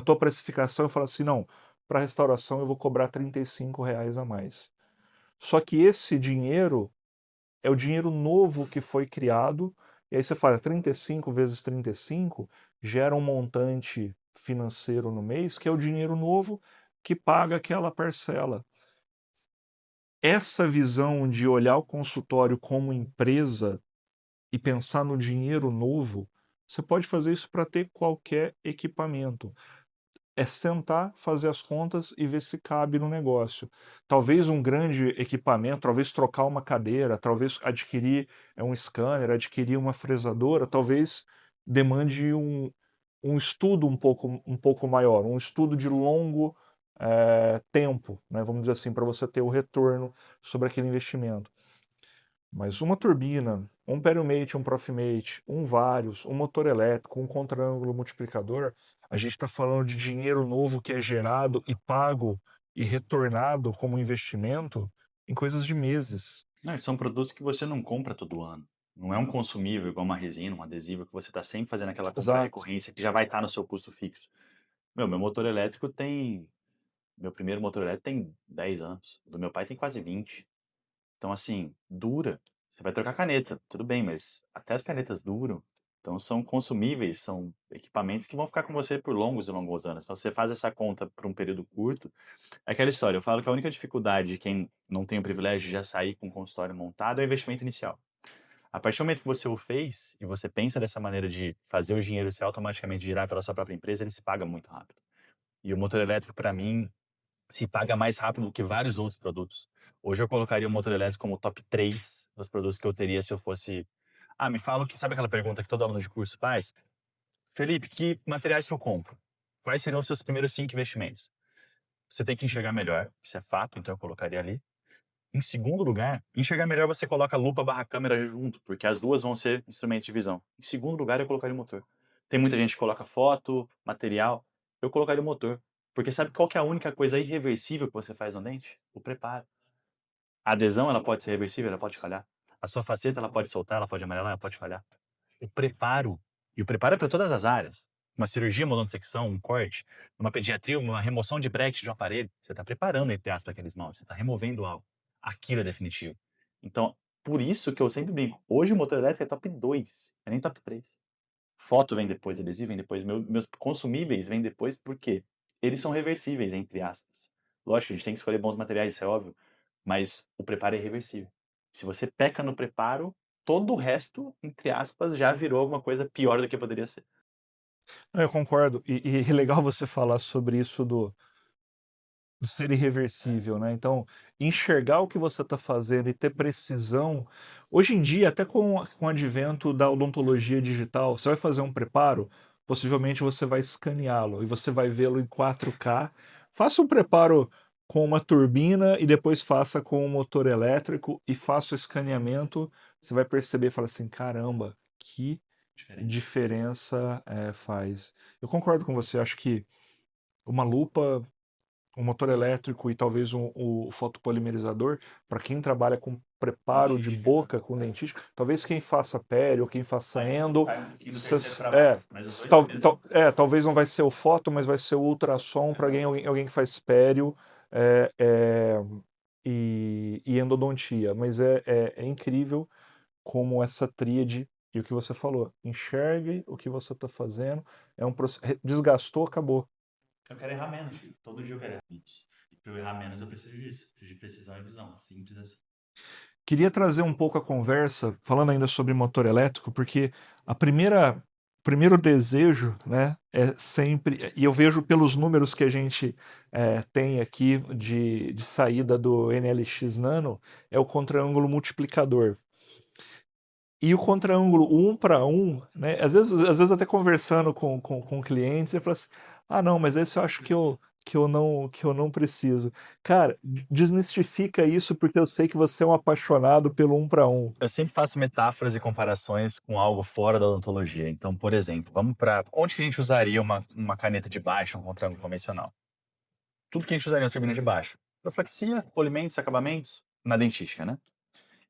tua precificação e falar assim, não, para restauração eu vou cobrar 35 reais a mais. Só que esse dinheiro é o dinheiro novo que foi criado, e aí você fala 35 vezes 35 gera um montante financeiro no mês, que é o dinheiro novo que paga aquela parcela. Essa visão de olhar o consultório como empresa e pensar no dinheiro novo, você pode fazer isso para ter qualquer equipamento. É sentar, fazer as contas e ver se cabe no negócio. Talvez um grande equipamento, talvez trocar uma cadeira, talvez adquirir um scanner, adquirir uma fresadora, talvez demande um estudo um pouco maior, um estudo de longo tempo, né, vamos dizer assim, para você ter o retorno sobre aquele investimento. Mas uma turbina, um PerioMate, um Profimate, um Varios, um motor elétrico, um contra-ângulo multiplicador, a gente está falando de dinheiro novo que é gerado e pago e retornado como investimento em coisas de meses. Não, e são produtos que você não compra todo ano. Não é um consumível igual uma resina, um adesivo, que você está sempre fazendo aquela compra Exato. recorrência que já vai estar no seu custo fixo. Meu motor elétrico tem. Meu primeiro motor elétrico tem 10 anos. O do meu pai tem quase 20. Então, assim, dura. Você vai trocar caneta, tudo bem, mas até as canetas duram. Então, são consumíveis, são equipamentos que vão ficar com você por longos e longos anos. Então, você faz essa conta por um período curto. É aquela história, eu falo que a única dificuldade de quem não tem o privilégio de já sair com um consultório montado é o investimento inicial. A partir do momento que você o fez e você pensa dessa maneira de fazer o dinheiro se automaticamente girar pela sua própria empresa, ele se paga muito rápido. E o motor elétrico, para mim, se paga mais rápido do que vários outros produtos. Hoje eu colocaria o motor elétrico como top 3 dos produtos que eu teria se eu fosse. Ah, me fala que sabe aquela pergunta que todo aluno de curso faz? Felipe, que materiais que eu compro? Quais seriam os seus primeiros 5 investimentos? Você tem que enxergar melhor, isso é fato, então eu colocaria ali. Em segundo lugar, enxergar melhor você coloca lupa barra câmera junto, porque as duas vão ser instrumentos de visão. Em segundo lugar, eu colocaria o motor. Tem muita gente que coloca foto, material, eu colocaria o motor. Porque sabe qual que é a única coisa irreversível que você faz no dente? O preparo. A adesão, ela pode ser reversível, ela pode falhar. A sua faceta, ela pode soltar, ela pode amarelar, ela pode falhar. O preparo, e o preparo é para todas as áreas. Uma cirurgia, uma odontosecção, um corte, uma pediatria, uma remoção de bracket de um aparelho, você está preparando, entre aspas, aquele esmalte, você está removendo algo. Aquilo é definitivo. Então, por isso que eu sempre brinco. Hoje o motor elétrico é top 2, é nem top 3. Foto vem depois, adesivo vem depois, meus consumíveis vêm depois, porque eles são reversíveis, entre aspas. Lógico, a gente tem que escolher bons materiais, isso é óbvio, mas o preparo é irreversível. Se você peca no preparo, todo o resto, entre aspas, já virou alguma coisa pior do que poderia ser. Eu concordo. E é legal você falar sobre isso do ser irreversível, né? Então, enxergar o que você está fazendo e ter precisão. Hoje em dia, até com o advento da odontologia digital, você vai fazer um preparo, possivelmente você vai escaneá-lo e você vai vê-lo em 4K. Faça um preparo com uma turbina e depois faça com um motor elétrico e faça o escaneamento. Você vai perceber e falar assim: caramba, que diferença faz. Eu concordo com você, acho que uma lupa, um motor elétrico e talvez o fotopolimerizador, para quem trabalha com preparo de boca com dentística, talvez quem faça pele ou quem faça endo, talvez não vai ser o foto, mas vai ser o ultrassom para alguém que faz pério é, é, e endodontia. Mas é incrível como essa tríade e o que você falou, enxergue o que você está fazendo, desgastou, acabou. Eu quero errar menos, Chico. Todo dia eu quero errar menos. E para eu errar menos, eu preciso disso. Preciso de precisão e visão. Simples assim. Queria trazer um pouco a conversa, falando ainda sobre motor elétrico, porque o primeiro desejo, né, é sempre, e eu vejo pelos números que a gente tem aqui de saída do NLX Nano, é o contraângulo multiplicador. E o contraângulo 1 para 1, né? Às vezes até conversando com clientes, você fala assim: ah, não, mas esse eu acho que eu não preciso. Cara, desmistifica isso, porque eu sei que você é um apaixonado pelo 1 para 1. Eu sempre faço metáforas e comparações com algo fora da odontologia. Então, por exemplo, vamos para onde que a gente usaria uma caneta de baixo, um contraângulo convencional? Tudo que a gente usaria na turbina de baixo. Proflexia, polimentos, acabamentos, na dentística, né?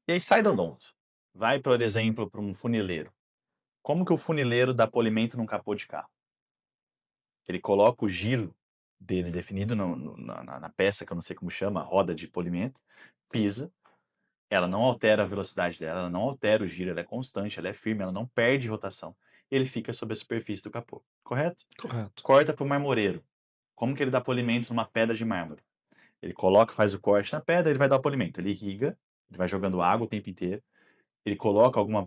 E aí sai do odonto. Vai, por exemplo, para um funileiro. Como que o funileiro dá polimento num capô de carro? Ele coloca o giro dele definido na peça, que eu não sei como chama, a roda de polimento, pisa, ela não altera a velocidade dela, ela não altera o giro, ela é constante, ela é firme, ela não perde rotação. Ele fica sobre a superfície do capô, correto? Correto. Corta para o marmoreiro. Como que ele dá polimento numa pedra de mármore? Ele coloca, faz o corte na pedra, ele vai dar o polimento. Ele irriga, ele vai jogando água o tempo inteiro, ele coloca algum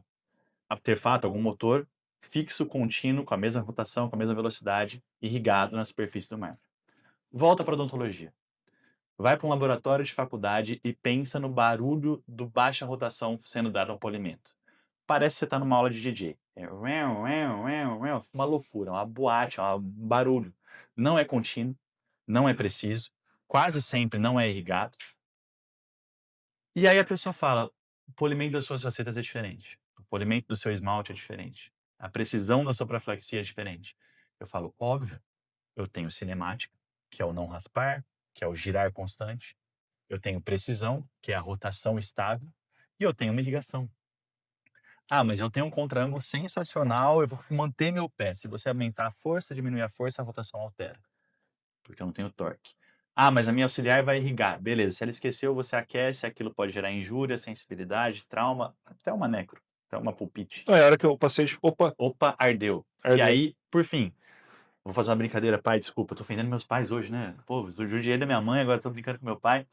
artefato, algum motor fixo, contínuo, com a mesma rotação, com a mesma velocidade, irrigado na superfície do mármore. Volta para a odontologia. Vai para um laboratório de faculdade e pensa no barulho do baixa rotação sendo dado ao polimento. Parece que você está numa aula de DJ. É uma loucura, uma boate, um barulho. Não é contínuo, não é preciso, quase sempre não é irrigado. E aí a pessoa fala, o polimento das suas facetas é diferente. O polimento do seu esmalte é diferente. A precisão da sua proflexia é diferente. Eu falo, óbvio, eu tenho cinemática, que é o não raspar, que é o girar constante. Eu tenho precisão, que é a rotação estável. E eu tenho uma irrigação. Ah, mas eu tenho um contraângulo sensacional, eu vou manter meu pé. Se você aumentar a força, diminuir a força, a rotação altera. Porque eu não tenho torque. Ah, mas a minha auxiliar vai irrigar. Beleza, se ela esqueceu, você aquece, aquilo pode gerar injúria, sensibilidade, trauma, até uma necro, até uma pulpite. É a hora que eu passei, opa, ardeu. E aí, por fim, vou fazer uma brincadeira, pai, desculpa, eu tô ofendendo meus pais hoje, né? Pô, judiei da minha mãe, agora tô brincando com meu pai.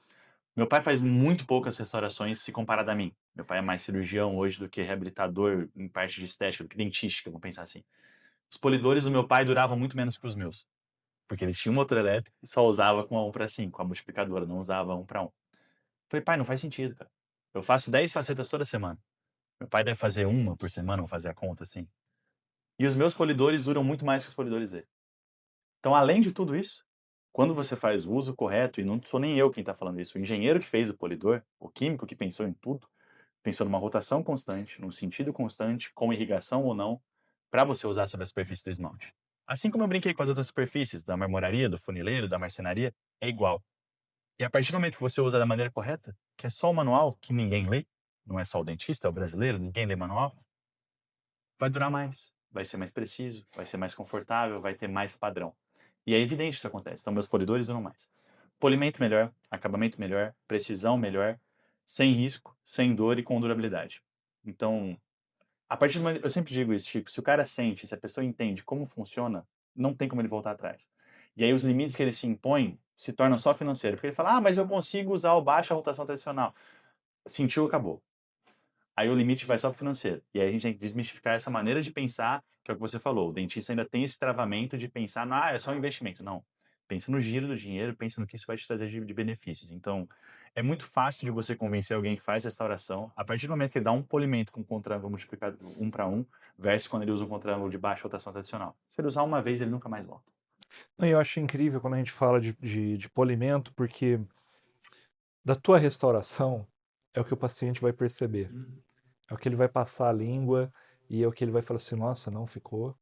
Meu pai faz muito poucas restaurações se comparado a mim. Meu pai é mais cirurgião hoje do que reabilitador em parte de estética, do que dentística, vamos pensar assim. Os polidores do meu pai duravam muito menos que os meus. Porque ele tinha um motor elétrico e só usava com a 1 para 5, com a multiplicadora, não usava 1 para 1. Falei, pai, não faz sentido, cara. Eu faço 10 facetas toda semana. Meu pai deve fazer uma por semana, vamos fazer a conta assim. E os meus polidores duram muito mais que os polidores dele. Então, além de tudo isso, quando você faz o uso correto, e não sou nem eu quem está falando isso, o engenheiro que fez o polidor, o químico que pensou em tudo, pensou numa rotação constante, num sentido constante, com irrigação ou não, para você usar sobre a superfície do esmalte. Assim como eu brinquei com as outras superfícies, da marmoraria, do funileiro, da marcenaria, é igual. E a partir do momento que você usa da maneira correta, que é só o manual, que ninguém lê, não é só o dentista, é o brasileiro, ninguém lê manual, vai durar mais, vai ser mais preciso, vai ser mais confortável, vai ter mais padrão. E é evidente que isso acontece. Então, meus polidores duram mais. Polimento melhor, acabamento melhor, precisão melhor, sem risco, sem dor e com durabilidade. Então, a partir do momento, eu sempre digo isso, Chico, se o cara sente, se a pessoa entende como funciona, não tem como ele voltar atrás. E aí os limites que ele se impõe se tornam só financeiros. Porque ele fala, ah, mas eu consigo usar o baixa rotação tradicional. Sentiu, acabou. Aí o limite vai só para o financeiro. E aí a gente tem que desmistificar essa maneira de pensar, que é o que você falou. O dentista ainda tem esse travamento de pensar, é só um investimento. Não. Pensa no giro do dinheiro, pensa no que isso vai te trazer de benefícios. Então, é muito fácil de você convencer alguém que faz restauração, a partir do momento que ele dá um polimento com contraângulo multiplicado 1 para 1, versus quando ele usa um contraângulo de baixa rotação tradicional. Se ele usar uma vez, ele nunca mais volta. E eu acho incrível quando a gente fala de polimento, porque da tua restauração é o que o paciente vai perceber. É o que ele vai passar a língua e é o que ele vai falar assim, nossa, não ficou.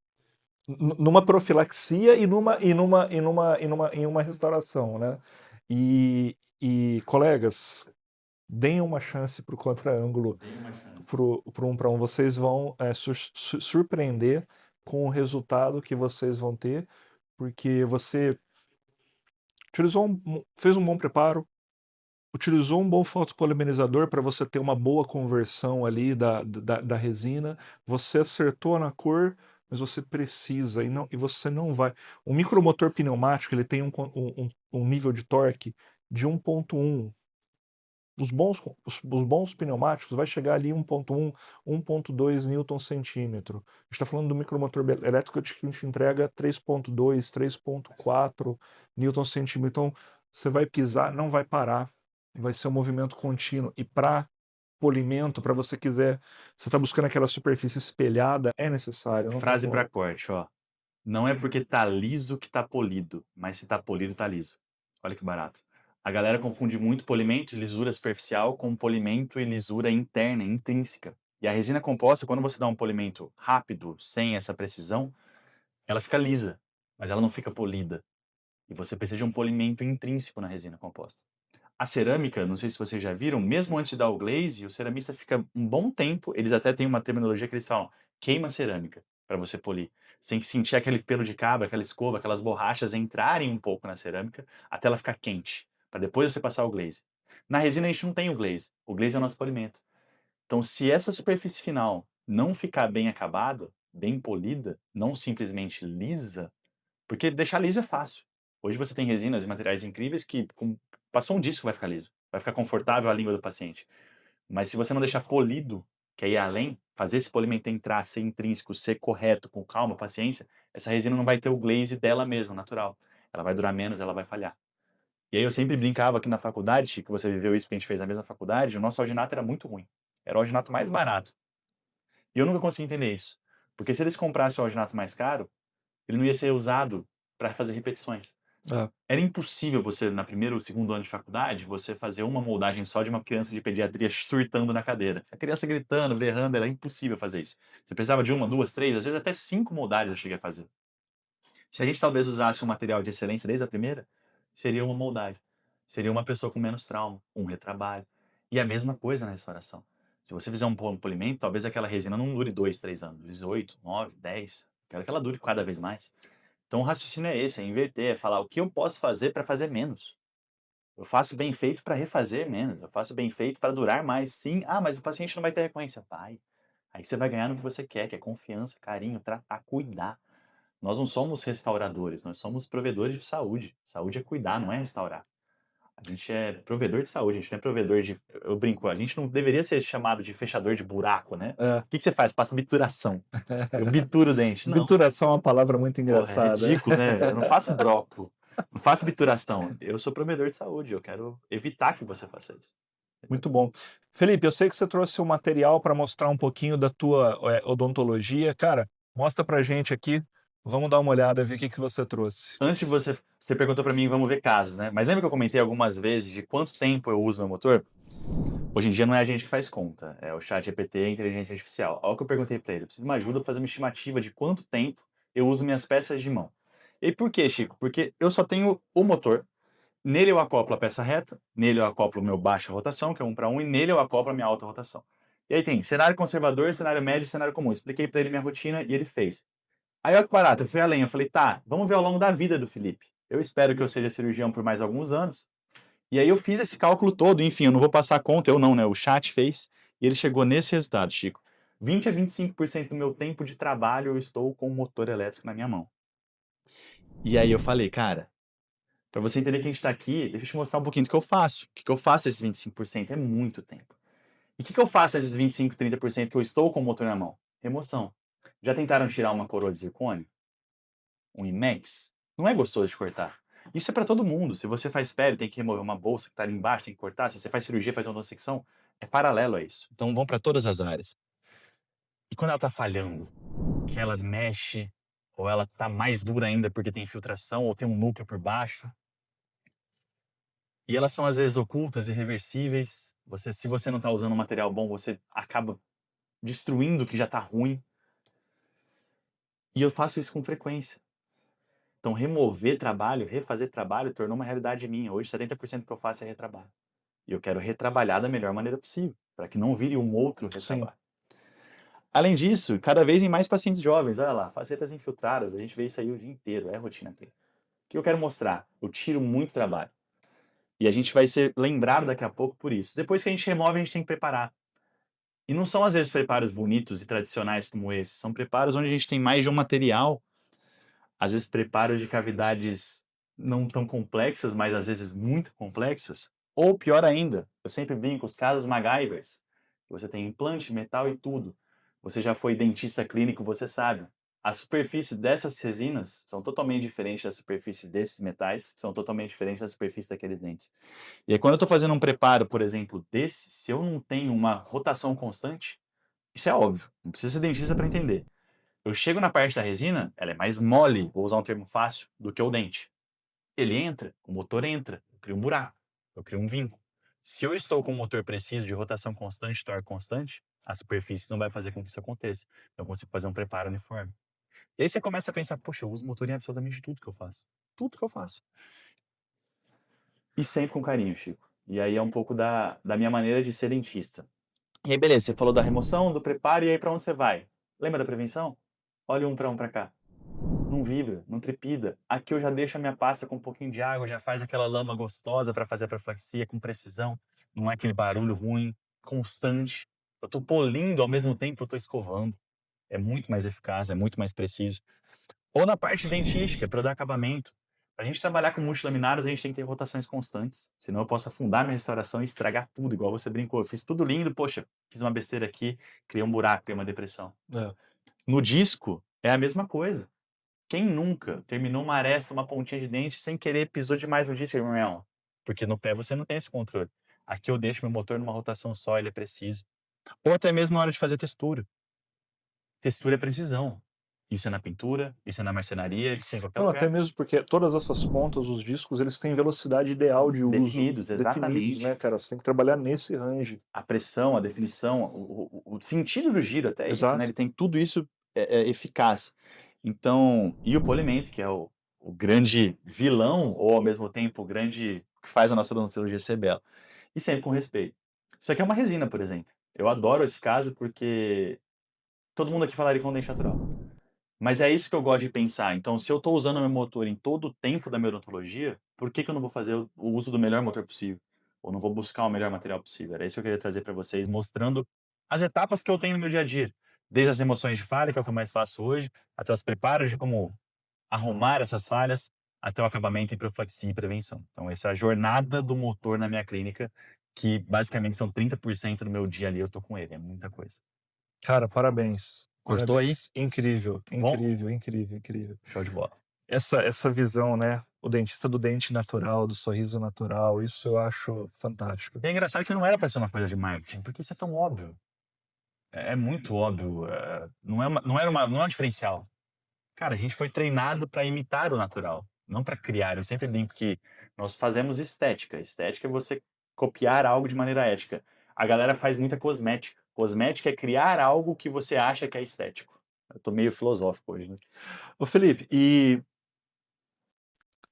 Numa profilaxia em uma restauração, né? E colegas, deem uma chance para o contraângulo, para 1 para 1. Vocês vão surpreender com o resultado que vocês vão ter, porque você fez um bom preparo, utilizou um bom fotopolimerizador para você ter uma boa conversão ali da resina, você acertou na cor, mas você precisa, e você não vai. O micromotor pneumático ele tem um nível de torque de 1.1. Os bons pneumáticos vai chegar ali 1.1, 1.2 newton centímetro. A gente está falando do micromotor elétrico que a gente entrega 3.2, 3.4 newton centímetro. Então, você vai pisar, não vai parar. Vai ser um movimento contínuo. E para polimento, para você quiser, você está buscando aquela superfície espelhada, é necessário. Não tem Frase como. para corte, ó. Não é porque tá liso que tá polido, mas se tá polido, tá liso. Olha que barato. A galera confunde muito polimento e lisura superficial com polimento e lisura interna, intrínseca. E a resina composta, quando você dá um polimento rápido, sem essa precisão, ela fica lisa, mas ela não fica polida. E você precisa de um polimento intrínseco na resina composta. A cerâmica, não sei se vocês já viram, mesmo antes de dar o glaze, o ceramista fica um bom tempo, eles até têm uma terminologia que eles falam, queima a cerâmica para você polir. Você tem que sentir aquele pelo de cabra, aquela escova, aquelas borrachas entrarem um pouco na cerâmica até ela ficar quente, para depois você passar o glaze. Na resina a gente não tem o glaze é o nosso polimento. Então se essa superfície final não ficar bem acabada, bem polida, não simplesmente lisa, porque deixar liso é fácil. Hoje você tem resinas e materiais incríveis que passou um disco vai ficar liso, vai ficar confortável a língua do paciente. Mas se você não deixar polido, que é ir além, fazer esse polimento entrar, ser intrínseco, ser correto, com calma, paciência, essa resina não vai ter o glaze dela mesma, natural. Ela vai durar menos, ela vai falhar. E aí eu sempre brincava aqui na faculdade, que você viveu isso que a gente fez na mesma faculdade, o nosso alginato era muito ruim. Era o alginato mais barato. E eu nunca consegui entender isso. Porque se eles comprassem o alginato mais caro, ele não ia ser usado para fazer repetições. É. Era impossível você, na primeiro ou segundo ano de faculdade, você fazer uma moldagem só de uma criança de pediatria surtando na cadeira. A criança gritando, berrando, era impossível fazer isso. Você precisava de 1, 2, 3, às vezes até 5 moldagens eu cheguei a fazer. Se a gente talvez usasse um material de excelência desde a primeira, seria uma moldagem. Seria uma pessoa com menos trauma, um retrabalho. E a mesma coisa na restauração. Se você fizer um polimento, talvez aquela resina não dure 2, 3 anos, dure 8, 9, 10. Quero que ela dure cada vez mais. Então o raciocínio é esse, é inverter, é falar o que eu posso fazer para fazer menos. Eu faço bem feito para refazer menos, eu faço bem feito para durar mais, sim. Ah, mas o paciente não vai ter recorrência. Vai. Aí você vai ganhar no que você quer, que é confiança, carinho, tratar, cuidar. Nós não somos restauradores, nós somos provedores de saúde. Saúde é cuidar, não é restaurar. A gente é provedor de saúde, a gente não é provedor de... Eu brinco, a gente não deveria ser chamado de fechador de buraco, né? É. O que você faz? Passa bituração. Eu bituro o dente. Não. Bituração é uma palavra muito Porra, é engraçada. ridículo, né? Eu não faço broco, não faço bituração. Eu sou provedor de saúde, eu quero evitar que você faça isso. Muito bom. Felipe, eu sei que você trouxe o material para mostrar um pouquinho da tua odontologia. Cara, mostra pra gente aqui. Vamos dar uma olhada, ver o que você trouxe. Antes de você perguntou para mim, vamos ver casos, né? Mas lembra que eu comentei algumas vezes de quanto tempo eu uso meu motor? Hoje em dia não é a gente que faz conta, é o chat GPT e a inteligência artificial. Olha o que eu perguntei para ele, eu preciso de uma ajuda para fazer uma estimativa de quanto tempo eu uso minhas peças de mão. E por quê, Chico? Porque eu só tenho o motor, nele eu acoplo a peça reta, nele eu acoplo o meu baixa rotação, que é 1 para 1, e nele eu acoplo a minha alta rotação. E aí tem cenário conservador, cenário médio e cenário comum. Expliquei para ele minha rotina e ele fez. Aí olha que barato, eu fui além, eu falei, tá, vamos ver ao longo da vida do Felipe. Eu espero que eu seja cirurgião por mais alguns anos. E aí eu fiz esse cálculo todo, enfim, eu não vou passar a conta, eu não, né? O chat fez, e ele chegou nesse resultado, Chico. 20 a 25% do meu tempo de trabalho eu estou com o motor elétrico na minha mão. E aí eu falei, cara, para você entender que a gente está aqui, deixa eu te mostrar um pouquinho do que eu faço. O que eu faço esses 25%? É muito tempo. E o que eu faço esses 25, 30% que eu estou com o motor na mão? Remoção. Já tentaram tirar uma coroa de zircônio? Um IMEX? Não é gostoso de cortar. Isso é para todo mundo. Se você faz pele, tem que remover uma bolsa que está ali embaixo, tem que cortar. Se você faz cirurgia, faz uma odontosecção, é paralelo a isso. Então vão para todas as áreas. E quando ela está falhando, que ela mexe, ou ela está mais dura ainda porque tem infiltração, ou tem um núcleo por baixo, e elas são às vezes ocultas, irreversíveis. Se você não está usando um material bom, você acaba destruindo o que já está ruim. E eu faço isso com frequência. Então, remover trabalho, refazer trabalho, tornou uma realidade minha. Hoje, 70% do que eu faço é retrabalho. E eu quero retrabalhar da melhor maneira possível, para que não vire um outro retrabalho. Além disso, cada vez em mais pacientes jovens, olha lá, facetas infiltradas, a gente vê isso aí o dia inteiro, é rotina clínica. O que eu quero mostrar? Eu tiro muito trabalho. E a gente vai ser lembrado daqui a pouco por isso. Depois que a gente remove, a gente tem que preparar. E não são, às vezes, preparos bonitos e tradicionais como esse. São preparos onde a gente tem mais de um material. Às vezes, preparos de cavidades não tão complexas, mas às vezes muito complexas. Ou, pior ainda, eu sempre brinco, os casos MacGyvers. Você tem implante, metal e tudo. Você já foi dentista clínico, você sabe. A superfície dessas resinas são totalmente diferentes da superfície desses metais, são totalmente diferentes da superfície daqueles dentes. E aí, quando eu estou fazendo um preparo, por exemplo, desse, se eu não tenho uma rotação constante, isso é óbvio, não precisa ser dentista para entender. Eu chego na parte da resina, ela é mais mole, vou usar um termo fácil, do que o dente. Ele entra, o motor entra, eu crio um buraco, eu crio um vinco. Se eu estou com um motor preciso de rotação constante, torque constante, a superfície não vai fazer com que isso aconteça. Eu consigo fazer um preparo uniforme. E aí você começa a pensar, poxa, eu uso motor em absolutamente tudo que eu faço. Tudo que eu faço. E sempre com carinho, Chico. E aí é um pouco da minha maneira de ser dentista. E aí, beleza, você falou da remoção, do preparo, e aí para onde você vai? Lembra da prevenção? Olha um para cá. Não vibra, não trepida. Aqui eu já deixo a minha pasta com um pouquinho de água, já faz aquela lama gostosa para fazer a profilaxia com precisão. Não é aquele barulho ruim, constante. Eu tô polindo ao mesmo tempo que eu tô escovando. É muito mais eficaz, é muito mais preciso. Ou na parte dentística, para dar acabamento. Para a gente trabalhar com multilaminares, a gente tem que ter rotações constantes. Senão eu posso afundar minha restauração e estragar tudo, igual você brincou. Eu fiz tudo lindo, poxa, fiz uma besteira aqui, criei um buraco, criei uma depressão. No disco, é a mesma coisa. Quem nunca terminou uma aresta, uma pontinha de dente, sem querer pisou demais no disco? Não. Porque no pé você não tem esse controle. Aqui eu deixo meu motor numa rotação só, ele é preciso. Ou até mesmo na hora de fazer textura. Textura é precisão. Isso é na pintura, isso é na marcenaria, isso é em qualquer Não, lugar. até mesmo porque todas essas pontas, os discos, eles têm velocidade ideal de uso. Definidos, exatamente. Definidos, né, cara? Você tem que trabalhar nesse range. A pressão, a definição, o sentido do giro até isso, Exato. né? Ele tem tudo isso eficaz. Então, e o polimento, que é o grande vilão, ou ao mesmo tempo o grande que faz a nossa odontologia ser bela. E sempre com respeito. Isso aqui é uma resina, por exemplo. Eu adoro esse caso porque todo mundo aqui falaria com dente natural. Mas é isso que eu gosto de pensar. Então, se eu estou usando o meu motor em todo o tempo da minha odontologia, por que eu não vou fazer o uso do melhor motor possível? Ou não vou buscar o melhor material possível? Era isso que eu queria trazer para vocês, mostrando as etapas que eu tenho no meu dia a dia. Desde as remoções de falha, que é o que eu mais faço hoje, até os preparos de como arrumar essas falhas, até o acabamento em profilaxia e prevenção. Então, essa é a jornada do motor na minha clínica, que basicamente são 30% do meu dia ali, eu tô com ele. É muita coisa. Cara, parabéns. Cortou aí? Incrível, Bom? incrível, incrível, incrível. Show de bola. Essa visão, né? O dentista do dente natural, do sorriso natural, isso eu acho fantástico. E é engraçado que não era para ser uma coisa de marketing, porque isso é tão óbvio. É muito óbvio. Não é um diferencial. Cara, a gente foi treinado para imitar o natural, não para criar. Eu sempre brinco que nós fazemos estética. Estética é você copiar algo de maneira ética. A galera faz muita cosmética. Cosmética é criar algo que você acha que é estético. Eu tô meio filosófico hoje, né? Ô Felipe, e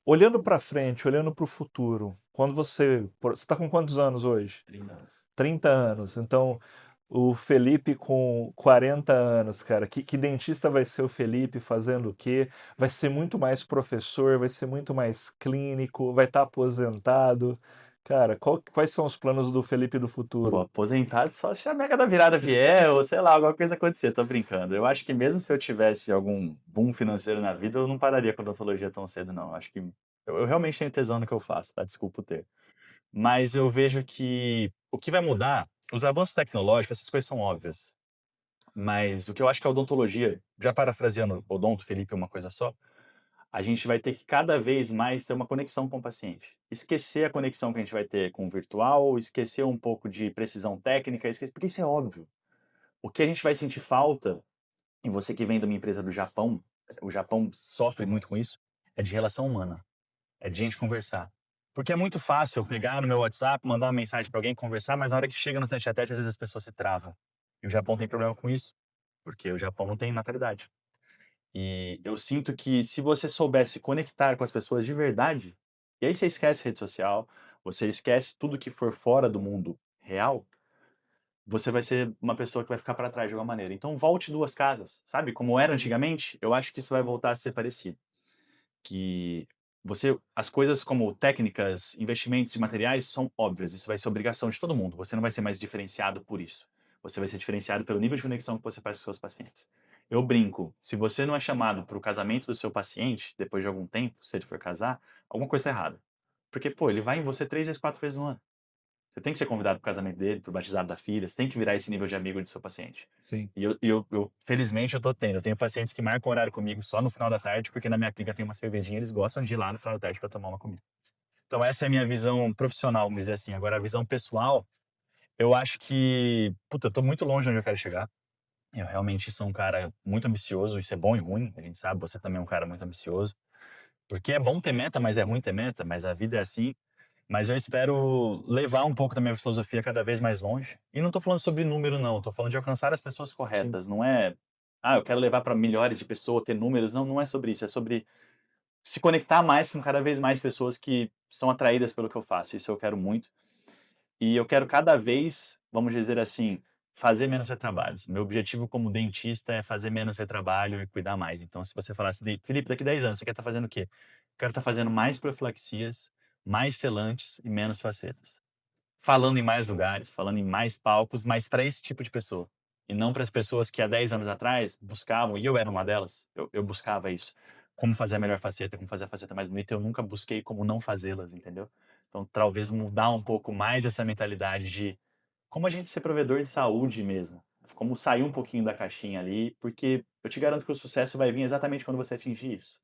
olhando para frente, olhando para o futuro, quando você está com quantos anos hoje? 30 anos. 30 anos. Então, o Felipe com 40 anos, cara, que dentista vai ser o Felipe fazendo o quê? Vai ser muito mais professor, vai ser muito mais clínico, vai estar aposentado. Cara, quais são os planos do Felipe do Pô, futuro? aposentado só se a mega da virada vier ou sei lá, alguma coisa acontecer, tô brincando. Eu acho que mesmo se eu tivesse algum boom financeiro na vida, eu não pararia com a odontologia tão cedo, não. Acho que eu realmente tenho tesão no que eu faço, tá? Desculpa o ter. Mas eu vejo que o que vai mudar, os avanços tecnológicos, essas coisas são óbvias. Mas o que eu acho que a odontologia, já parafraseando odonto, Felipe, uma coisa só, a gente vai ter que cada vez mais ter uma conexão com o paciente. Esquecer a conexão que a gente vai ter com o virtual, esquecer um pouco de precisão técnica, porque isso é óbvio. O que a gente vai sentir falta, e você que vem de uma empresa do Japão, o Japão sofre muito com isso, é de relação humana, é de gente conversar. Porque é muito fácil eu pegar no meu WhatsApp, mandar uma mensagem para alguém conversar, mas na hora que chega no tete-a-tete, às vezes as pessoas se travam. E o Japão tem problema com isso, porque o Japão não tem natalidade. E eu sinto que se você soubesse conectar com as pessoas de verdade, e aí você esquece rede social, você esquece tudo que for fora do mundo real, você vai ser uma pessoa que vai ficar para trás de alguma maneira. Então volte 2 casas, sabe, como era antigamente, eu acho que isso vai voltar a ser parecido. Que as coisas como técnicas, investimentos e materiais são óbvias, isso vai ser obrigação de todo mundo, você não vai ser mais diferenciado por isso. Você vai ser diferenciado pelo nível de conexão que você faz com seus pacientes. Eu brinco, se você não é chamado para o casamento do seu paciente, depois de algum tempo, se ele for casar, alguma coisa está errada. Porque, pô, ele vai em você 3 vezes, 4 vezes no ano. Você tem que ser convidado para o casamento dele, para o batizado da filha, você tem que virar esse nível de amigo do seu paciente. Sim. E felizmente, eu tô tendo. Eu tenho pacientes que marcam horário comigo só no final da tarde, porque na minha clínica tem uma cervejinha, eles gostam de ir lá no final da tarde para tomar uma comida. Então, essa é a minha visão profissional, vamos dizer assim. Agora, a visão pessoal, eu acho que, puta, eu tô muito longe de onde eu quero chegar. Eu realmente sou um cara muito ambicioso, isso é bom e ruim, a gente sabe, você também é um cara muito ambicioso. Porque é bom ter meta, mas é ruim ter meta, mas a vida é assim. Mas eu espero levar um pouco da minha filosofia cada vez mais longe. E não tô falando sobre número, não. Tô falando de alcançar as pessoas corretas. Não é, eu quero levar para milhares de pessoas, ter números. Não, não é sobre isso. É sobre se conectar mais com cada vez mais pessoas que são atraídas pelo que eu faço. Isso eu quero muito. E eu quero cada vez, vamos dizer assim, fazer menos retrabalhos. Meu objetivo como dentista é fazer menos retrabalho e cuidar mais. Então, se você falasse, Felipe, daqui 10 anos, você quer estar fazendo o quê? Quero estar fazendo mais profilaxias, mais selantes e menos facetas. Falando em mais lugares, falando em mais palcos, mas para esse tipo de pessoa. E não para as pessoas que há 10 anos atrás buscavam, e eu era uma delas, eu buscava isso. Como fazer a melhor faceta, como fazer a faceta mais bonita, eu nunca busquei como não fazê-las, entendeu? Então, talvez mudar um pouco mais essa mentalidade de como a gente ser provedor de saúde mesmo. Como sair um pouquinho da caixinha ali, porque eu te garanto que o sucesso vai vir exatamente quando você atingir isso.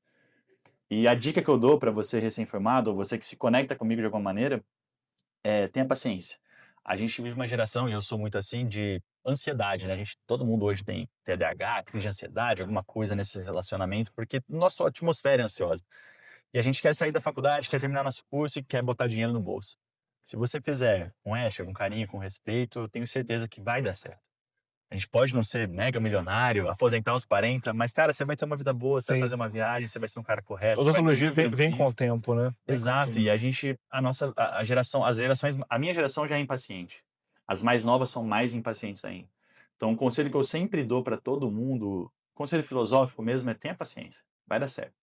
E a dica que eu dou para você recém-formado, ou você que se conecta comigo de alguma maneira, tenha paciência. A gente vive uma geração, e eu sou muito assim, de ansiedade, né? Todo mundo hoje tem TDAH, crise de ansiedade, alguma coisa nesse relacionamento, porque nossa atmosfera é ansiosa. E a gente quer sair da faculdade, quer terminar nosso curso e quer botar dinheiro no bolso. Se você fizer com ética, com carinho, com respeito, eu tenho certeza que vai dar certo. A gente pode não ser mega milionário, aposentar aos 40, mas, cara, você vai ter uma vida boa, você vai Sim. fazer uma viagem, você vai ser um cara correto. A Você vai ter odontologia um vem com filho. o tempo, né? Exato, e a gente, a geração, as gerações, a minha geração já é impaciente. As mais novas são mais impacientes ainda. Então, o conselho que eu sempre dou para todo mundo, conselho filosófico mesmo, é tenha paciência, vai dar certo.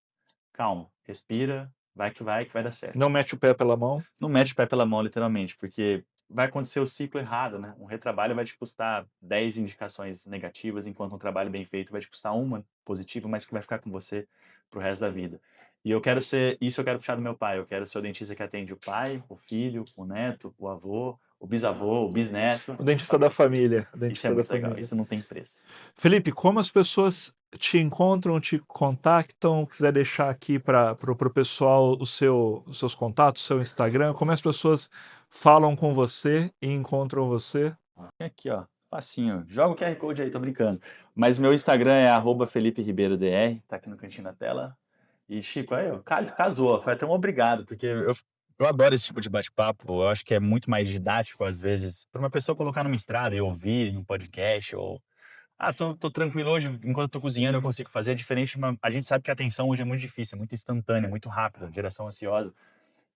Calma, respira, vai que vai dar certo. Não mete o pé pela mão. Não mete o pé pela mão, literalmente, porque vai acontecer o ciclo errado, né? Um retrabalho vai te custar 10 indicações negativas, enquanto um trabalho bem feito vai te custar uma positiva, mas que vai ficar com você pro resto da vida. E eu quero ser, isso eu quero puxar do meu pai, eu quero ser o dentista que atende o pai, o filho, o neto, o avô, o bisavô, o bisneto. O dentista da família. O Isso dentista é da muito legal, família. isso não tem preço. Felipe, como as pessoas te encontram, te contactam? Quiser deixar aqui para o pessoal os seus contatos, o seu Instagram, como as pessoas falam com você e encontram você? Aqui, ó, facinho. Joga o QR Code aí, tô brincando. Mas meu Instagram é @FelipeRibeiroDR, tá aqui no cantinho da tela. E, Chico, aí, ó, casou, foi até um obrigado, porque eu adoro esse tipo de bate-papo, eu acho que é muito mais didático, às vezes, para uma pessoa colocar numa estrada e ouvir em um podcast, ou, tô tranquilo hoje, enquanto tô cozinhando eu consigo fazer, é diferente, a gente sabe que a atenção hoje é muito difícil, é muito instantânea, muito rápida, geração ansiosa,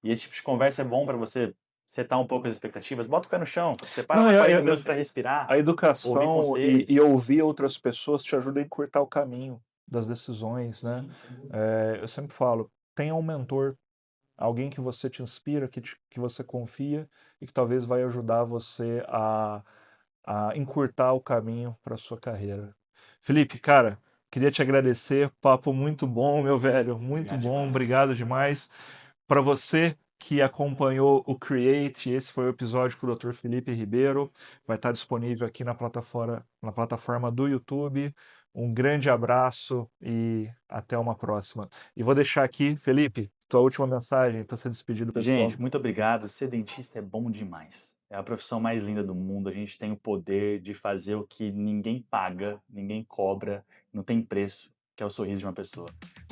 e esse tipo de conversa é bom para você setar um pouco as expectativas, bota o pé no chão, separa Não, uns 40 minutos para respirar, a ouvir educação conselhos. e ouvir outras pessoas te ajuda a encurtar o caminho das decisões, né? Sim, sem dúvida. Eu sempre falo, tenha um mentor, alguém que você te inspira, que você confia e que talvez vai ajudar você a encurtar o caminho para sua carreira. Felipe, cara, queria te agradecer, papo muito bom, meu velho, muito Obrigado bom, demais. obrigado demais. Para você que acompanhou o Create. Esse foi o episódio com o Dr. Felipe Ribeiro. Vai estar disponível aqui na plataforma do YouTube. Um grande abraço e até uma próxima. E vou deixar aqui, Felipe, tua última mensagem para ser despedido, pessoal. Gente, muito obrigado. Ser dentista é bom demais. É a profissão mais linda do mundo. A gente tem o poder de fazer o que ninguém paga, ninguém cobra, não tem preço, que é o sorriso de uma pessoa.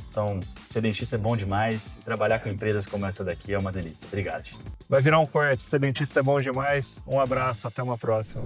Então, ser dentista é bom demais. E trabalhar com empresas como essa daqui é uma delícia. Obrigado, gente. Vai virar um corte. Ser dentista é bom demais. Um abraço, até uma próxima.